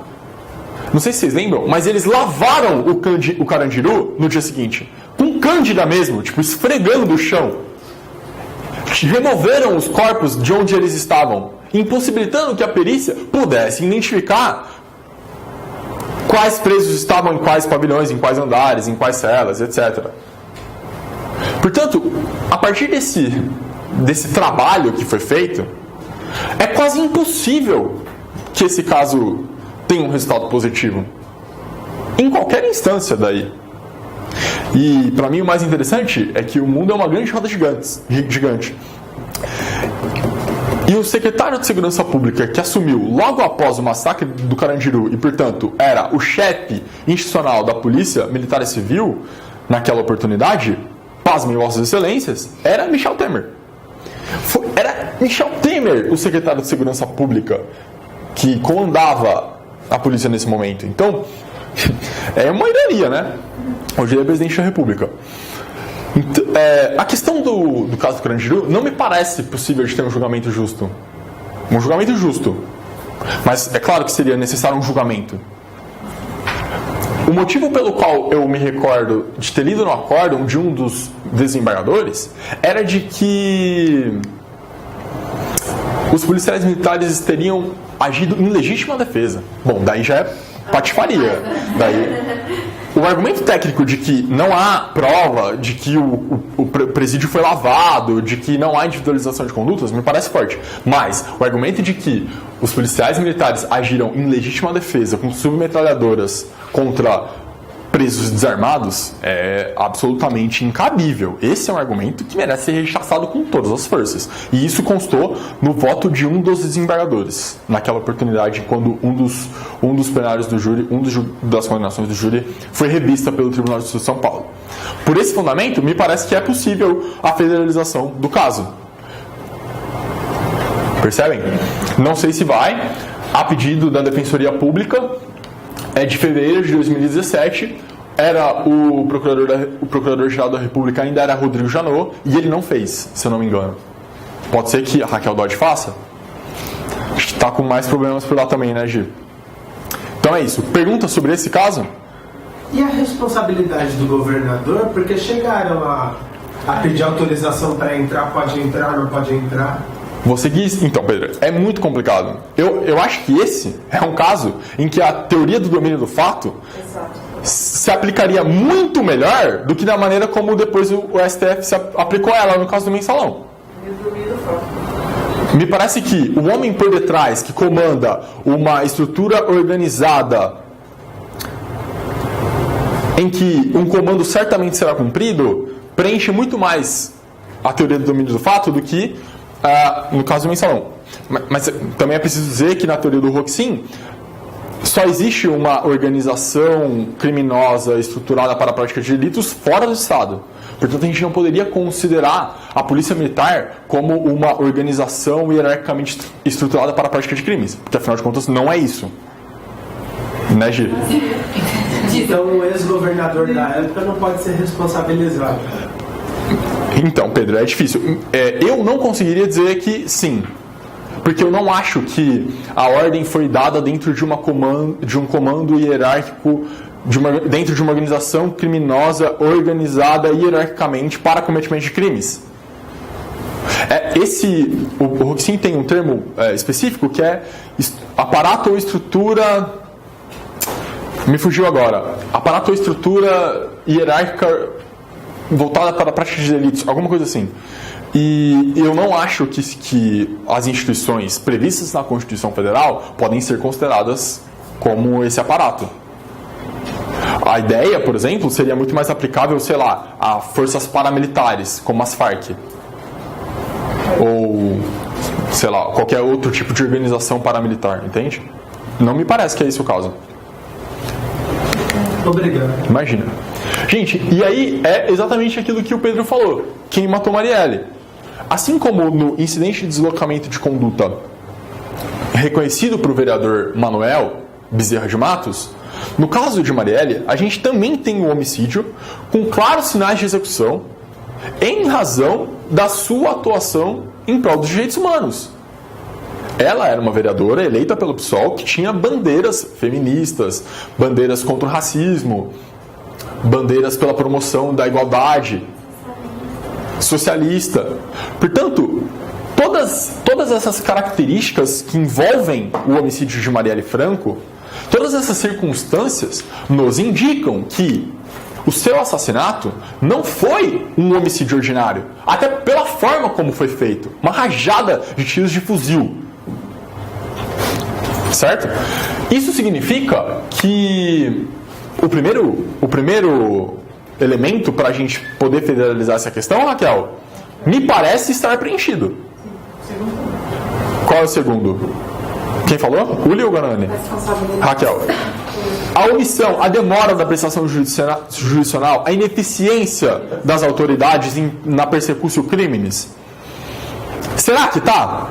Não sei se vocês lembram, mas eles lavaram o Carandiru no dia seguinte. Com cândida mesmo, tipo, esfregando o chão. Removeram os corpos de onde eles estavam, impossibilitando que a perícia pudesse identificar quais presos estavam em quais pavilhões, em quais andares, em quais celas, etc. Portanto, a partir desse trabalho que foi feito, é quase impossível que esse caso tenha um resultado positivo. Em qualquer instância daí. E para mim o mais interessante é que o mundo é uma grande roda gigante. E o secretário de Segurança Pública, que assumiu logo após o massacre do Carandiru e, portanto, era o chefe institucional da Polícia Militar e Civil, naquela oportunidade, pasmem vossas excelências, era Michel Temer. Era Michel Temer o secretário de Segurança Pública que comandava a polícia nesse momento. Então, é uma ironia, né? Hoje ele é presidente da República. Então, a questão do caso do Carandiru não me parece possível de ter um julgamento justo. Um julgamento justo. Mas é claro que seria necessário um julgamento. O motivo pelo qual eu me recordo de ter lido no acórdão de um dos desembargadores era de que os policiais militares teriam agido em legítima defesa. Bom, daí já é patifaria. O argumento técnico de que não há prova de que o presídio foi lavado, de que não há individualização de condutas, me parece forte. Mas o argumento de que os policiais militares agiram em legítima defesa com submetralhadoras contra presos desarmados é absolutamente incabível. Esse é um argumento que merece ser rechaçado com todas as forças. E isso constou no voto de um dos desembargadores, naquela oportunidade, quando um dos plenários do júri, das condenações do júri, foi revista pelo Tribunal de Justiça de São Paulo. Por esse fundamento, me parece que é possível a federalização do caso. Percebem? Não sei se vai. A pedido da Defensoria Pública, é de fevereiro de 2017, era o Procurador-Geral da República ainda era Rodrigo Janot, e ele não fez, se eu não me engano. Pode ser que a Raquel Dodge faça? Acho que está com mais problemas por lá também, né, Gi? Então é isso. Pergunta sobre esse caso? E a responsabilidade do governador? Porque chegaram a pedir autorização para entrar, não pode entrar. Você quis... Então, Pedro, é muito complicado. Eu acho que esse é um caso em que a teoria do domínio do fato se aplicaria muito melhor do que da maneira como depois o STF se aplicou ela no caso do mensalão. Me parece que o homem por detrás que comanda uma estrutura organizada em que um comando certamente será cumprido preenche muito mais a teoria do domínio do fato do que no caso do mensalão. Mas também é preciso dizer que na teoria do Roxin só existe uma organização criminosa estruturada para a prática de delitos fora do Estado. Portanto, a gente não poderia considerar a Polícia Militar como uma organização hierarquicamente estruturada para a prática de crimes. Porque, afinal de contas, não é isso. Né, Gil? Então, o ex-governador da época não pode ser responsabilizado. Então, Pedro, é difícil. Eu não conseguiria dizer que sim. Porque eu não acho que a ordem foi dada dentro de um comando hierárquico, dentro de uma organização criminosa organizada hierarquicamente para cometimento de crimes. O Roxin tem um termo específico que é aparato ou estrutura... Me fugiu agora. Aparato ou estrutura hierárquica voltada para a prática de delitos, alguma coisa assim. E eu não acho que as instituições previstas na Constituição Federal podem ser consideradas como esse aparato. A ideia, por exemplo, seria muito mais aplicável, sei lá, a forças paramilitares, como as Farc. Ou, sei lá, qualquer outro tipo de organização paramilitar, entende? Não me parece que é esse o caso. Obrigado. Imagina. Gente, e aí é exatamente aquilo que o Pedro falou. Quem matou Marielle? Assim como no incidente de deslocamento de conduta reconhecido para o vereador Manuel Bezerra de Matos, no caso de Marielle, a gente também tem um homicídio com claros sinais de execução em razão da sua atuação em prol dos direitos humanos. Ela era uma vereadora eleita pelo PSOL que tinha bandeiras feministas, bandeiras contra o racismo, bandeiras pela promoção da igualdade, socialista. Portanto, todas essas características que envolvem o homicídio de Marielle Franco, todas essas circunstâncias nos indicam que o seu assassinato não foi um homicídio ordinário, até pela forma como foi feito, uma rajada de tiros de fuzil. Certo? Isso significa que o primeiro elemento para a gente poder federalizar essa questão, Raquel, me parece estar preenchido. Qual é o segundo? Quem falou? Uli ou Ganani? Raquel. A omissão, a demora da prestação jurisdicional, a ineficiência das autoridades na persecução crimes. Será que tá?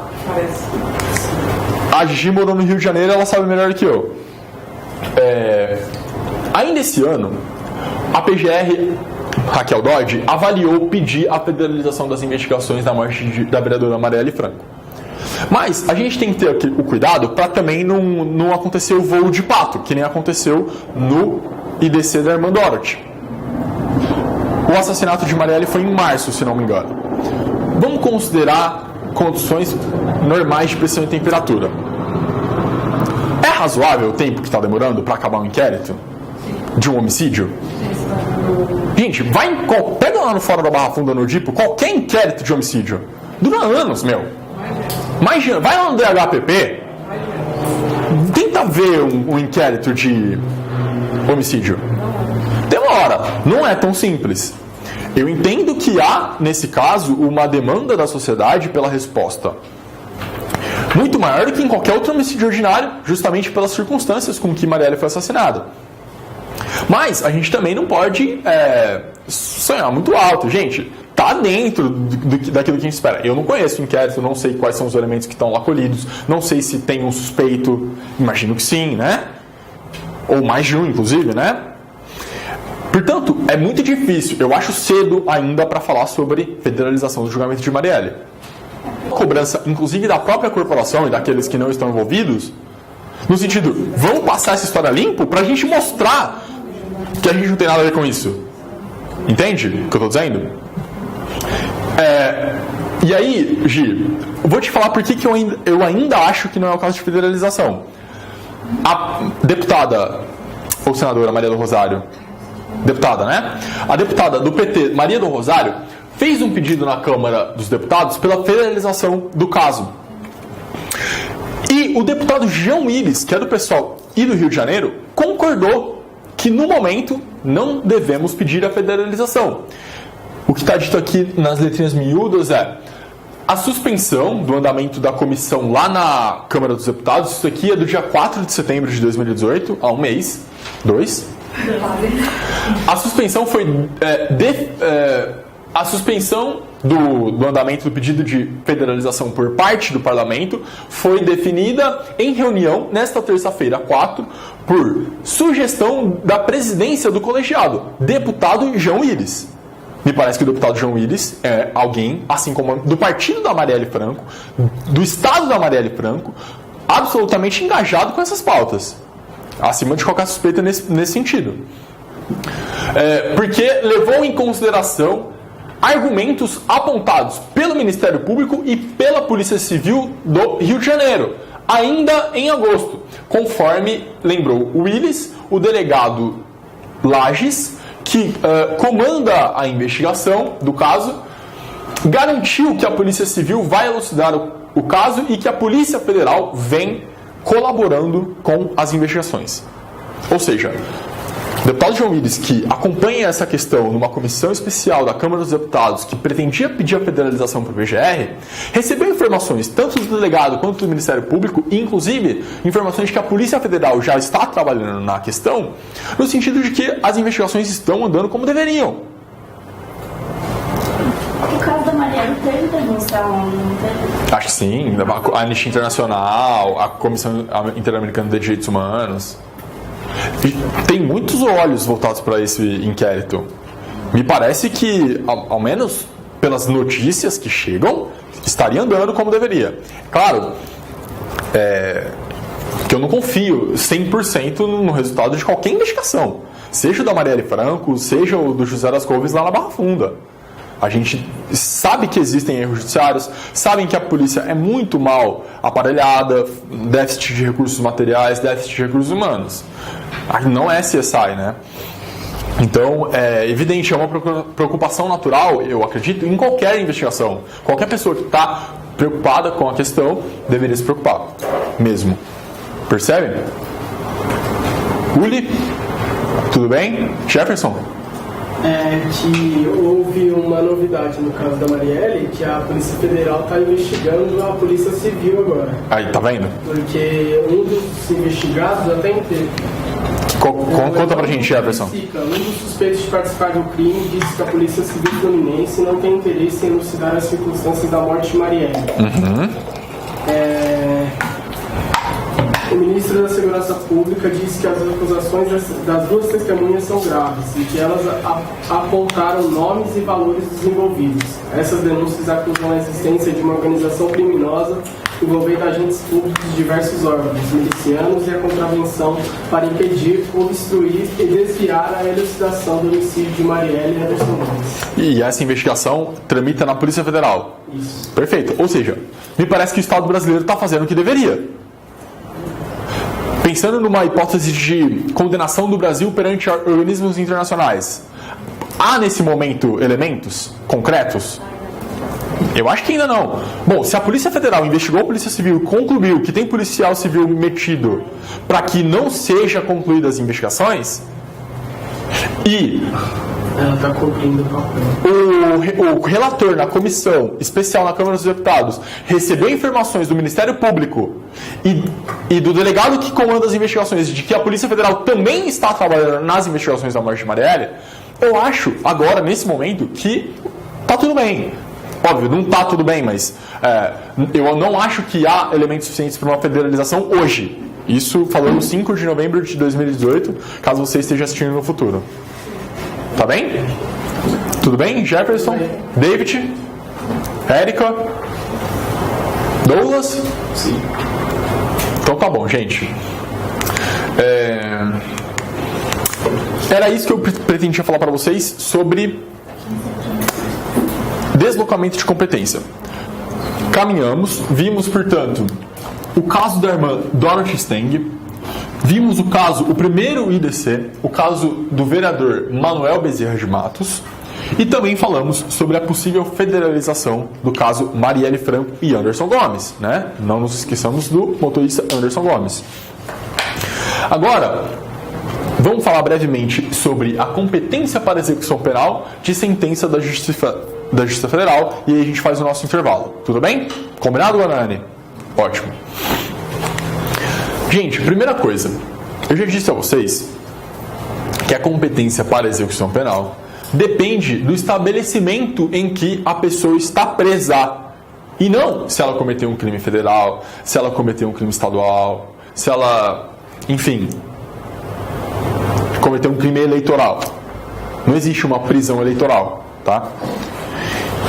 A Gigi morou no Rio de Janeiro, ela sabe melhor que eu. Ainda esse ano, a PGR, Raquel Dodge, avaliou pedir a federalização das investigações da morte da vereadora Marielle Franco. Mas a gente tem que ter o cuidado para também não acontecer o voo de pato, que nem aconteceu no IDC da irmã Dorothy. O assassinato de Marielle foi em março, se não me engano. Vamos considerar condições normais de pressão e temperatura. É razoável o tempo que está demorando para acabar um inquérito de um homicídio? Gente, pega lá no Fórum da Barra Funda no Dipo, qualquer inquérito de homicídio. Dura anos, meu. Vai lá no DHPP, tenta ver um inquérito de homicídio. Demora, não é tão simples. Eu entendo que há, nesse caso, uma demanda da sociedade pela resposta muito maior do que em qualquer outro homicídio ordinário, justamente pelas circunstâncias com que Marielle foi assassinada. Mas a gente também não pode sonhar muito alto. Gente, tá dentro daquilo que a gente espera. Eu não conheço o inquérito, não sei quais são os elementos que estão lá colhidos, não sei se tem um suspeito, imagino que sim, né? Ou mais de um, inclusive, né? Portanto, é muito difícil, eu acho cedo ainda para falar sobre federalização do julgamento de Marielle. A cobrança, inclusive, da própria corporação e daqueles que não estão envolvidos, no sentido, vamos passar essa história limpo para a gente mostrar que a gente não tem nada a ver com isso. Entende o que eu estou dizendo? E aí, Gi, eu vou te falar por que eu ainda acho que não é o caso de federalização. A deputada, ou senadora Maria do Rosário, deputada, né? A deputada do PT, Maria do Rosário, fez um pedido na Câmara dos Deputados pela federalização do caso. E o deputado João Willis, que é do PSOL e do Rio de Janeiro, concordou que no momento não devemos pedir a federalização. O que está dito aqui nas letrinhas miúdas é a suspensão do andamento da comissão lá na Câmara dos Deputados. Isso aqui é do dia 4 de setembro de 2018, há um mês, 2. A suspensão foi a suspensão do andamento do pedido de federalização por parte do Parlamento foi definida em reunião nesta terça-feira, 4, por sugestão da presidência do colegiado, deputado João Willis. Me parece que o deputado João Willis é alguém, assim como do partido da Marielle Franco, do estado da Marielle Franco, absolutamente engajado com essas pautas. Acima de qualquer suspeita nesse sentido. Porque levou em consideração argumentos apontados pelo Ministério Público e pela Polícia Civil do Rio de Janeiro, ainda em agosto, conforme lembrou o Willis, o delegado Lages, que comanda a investigação do caso, garantiu que a Polícia Civil vai elucidar o caso e que a Polícia Federal vem colaborando com as investigações. Ou seja, o deputado João Willis, que acompanha essa questão numa comissão especial da Câmara dos Deputados que pretendia pedir a federalização para o PGR, recebeu informações tanto do delegado quanto do Ministério Público, e inclusive informações de que a Polícia Federal já está trabalhando na questão, no sentido de que as investigações estão andando como deveriam. O caso da Marielle teve denúncia onde, não teve? Acho que sim, a Anistia Internacional, a Comissão Interamericana de Direitos Humanos. Tem muitos olhos voltados para esse inquérito. Me parece que, ao menos pelas notícias que chegam, estaria andando como deveria. Claro, que eu não confio 100% no resultado de qualquer investigação. Seja o da Marielle Franco, seja o do José das Couves lá na Barra Funda. A gente sabe que existem erros judiciários, sabem que a polícia é muito mal aparelhada, déficit de recursos materiais, déficit de recursos humanos. Não é CSI, né? Então, é evidente, é uma preocupação natural, eu acredito, em qualquer investigação. Qualquer pessoa que está preocupada com a questão deveria se preocupar, mesmo. Percebe? Uli, tudo bem? Jefferson? que houve uma novidade no caso da Marielle, que a Polícia Federal está investigando a Polícia Civil agora. Aí, tá vendo? Porque um dos investigados até inteiro. Conta pra gente, Jefferson. Um dos suspeitos de participar do crime disse que a Polícia Civil Fluminense não tem interesse em elucidar as circunstâncias da morte de Marielle. O ministro da Segurança Pública disse que as acusações das duas testemunhas são graves e que elas apontaram nomes e valores dos envolvidos. Essas denúncias acusam a existência de uma organização criminosa envolvendo agentes públicos de diversos órgãos, milicianos e a contravenção para impedir, obstruir e desviar a elucidação do homicídio de Marielle e Anderson Gomes. E essa investigação tramita na Polícia Federal. Isso. Perfeito. Ou seja, me parece que o Estado brasileiro está fazendo o que deveria. Pensando numa hipótese de condenação do Brasil perante organismos internacionais, há nesse momento elementos concretos? Eu acho que ainda não. Bom, se a Polícia Federal investigou a Polícia Civil e concluiu que tem policial civil metido para que não sejam concluídas as investigações, e ela está cumprindo o papel. O relator na comissão especial na Câmara dos Deputados recebeu informações do Ministério Público e do delegado que comanda as investigações de que a Polícia Federal também está trabalhando nas investigações da morte de Marielle, eu acho, agora, nesse momento, que tá tudo bem. Óbvio, não tá tudo bem, mas eu não acho que há elementos suficientes para uma federalização hoje. Isso falando 5 de novembro de 2018, caso você esteja assistindo no futuro. Tá bem? Tudo bem? Jefferson? David? Érica? Douglas? Sim. Então tá bom, gente. Era isso que eu pretendia falar para vocês sobre deslocamento de competência. Caminhamos, vimos, portanto, o caso da irmã Dorothy Stang, vimos o primeiro IDC, o caso do vereador Manuel Bezerra de Matos, e também falamos sobre a possível federalização do caso Marielle Franco e Anderson Gomes, né? Não nos esqueçamos do motorista Anderson Gomes. Agora, vamos falar brevemente sobre a competência para execução penal de sentença da Justiça Federal, e aí a gente faz o nosso intervalo. Tudo bem? Combinado, Guanani? Ótimo. Gente, primeira coisa, eu já disse a vocês que a competência para execução penal depende do estabelecimento em que a pessoa está presa. E não se ela cometeu um crime federal, se ela cometeu um crime estadual, se ela, enfim, cometeu um crime eleitoral. Não existe uma prisão eleitoral, tá?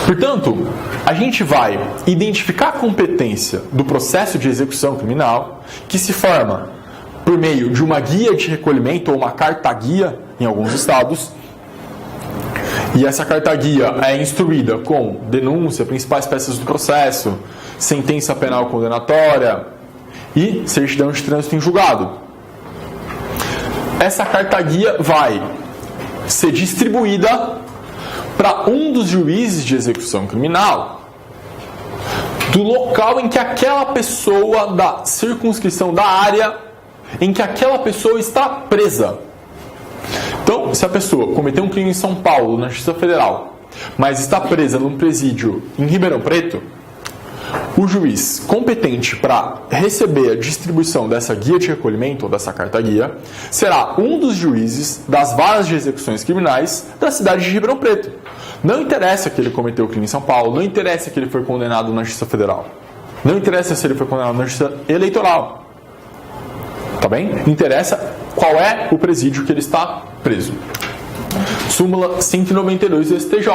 Portanto, a gente vai identificar a competência do processo de execução criminal, que se forma por meio de uma guia de recolhimento ou uma carta-guia em alguns estados. E essa carta-guia é instruída com denúncia, principais peças do processo, sentença penal condenatória e certidão de trânsito em julgado. Essa carta-guia vai ser distribuída para um dos juízes de execução criminal do local em que aquela pessoa, da circunscrição da área em que aquela pessoa está presa. Então, se a pessoa cometeu um crime em São Paulo, na Justiça Federal, mas está presa num presídio em Ribeirão Preto, o juiz competente para receber a distribuição dessa guia de recolhimento, ou dessa carta-guia, será um dos juízes das varas de execuções criminais da cidade de Ribeirão Preto. Não interessa que ele cometeu o crime em São Paulo, não interessa que ele foi condenado na Justiça Federal, não interessa se ele foi condenado na Justiça Eleitoral. Tá bem? Interessa qual é o presídio que ele está preso. Súmula 192 do STJ.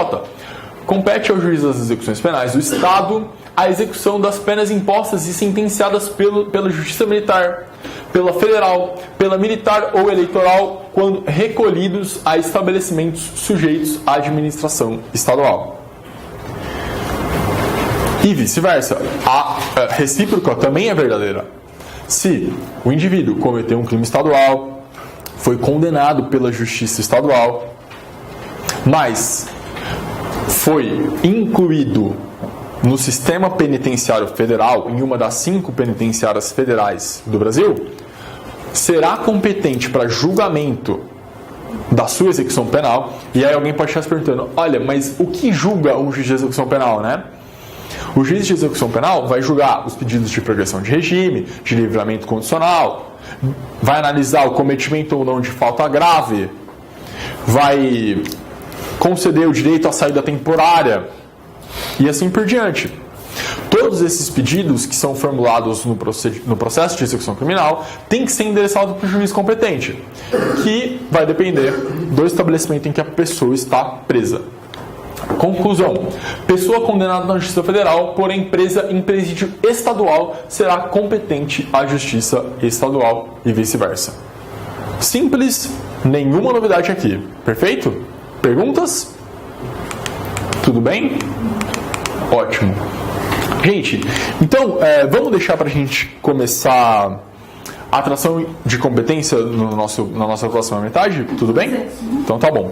Compete ao juiz das execuções penais do Estado a execução das penas impostas e sentenciadas pela Justiça Militar, pela Federal, pela Militar ou Eleitoral, quando recolhidos a estabelecimentos sujeitos à administração estadual. E vice-versa. A recíproca também é verdadeira. Se o indivíduo cometeu um crime estadual, foi condenado pela Justiça Estadual, mas foi incluído no sistema penitenciário federal, em uma das 5 penitenciárias federais do Brasil, será competente para julgamento da sua execução penal. E aí alguém pode estar se perguntando, olha, mas o que julga o juiz de execução penal, né? O juiz de execução penal vai julgar os pedidos de progressão de regime, de livramento condicional, vai analisar o cometimento ou não de falta grave, vai conceder o direito à saída temporária e assim por diante. Todos esses pedidos que são formulados no processo de execução criminal têm que ser endereçados para o juiz competente, que vai depender do estabelecimento em que a pessoa está presa. Conclusão: pessoa condenada na Justiça Federal, porém presa em presídio estadual, será competente à Justiça Estadual e vice-versa. Simples, nenhuma novidade aqui. Perfeito? Perguntas? Tudo bem? Ótimo. Gente, então vamos deixar para a gente começar a atração de competência na nossa próxima metade? Tudo bem? Então tá bom.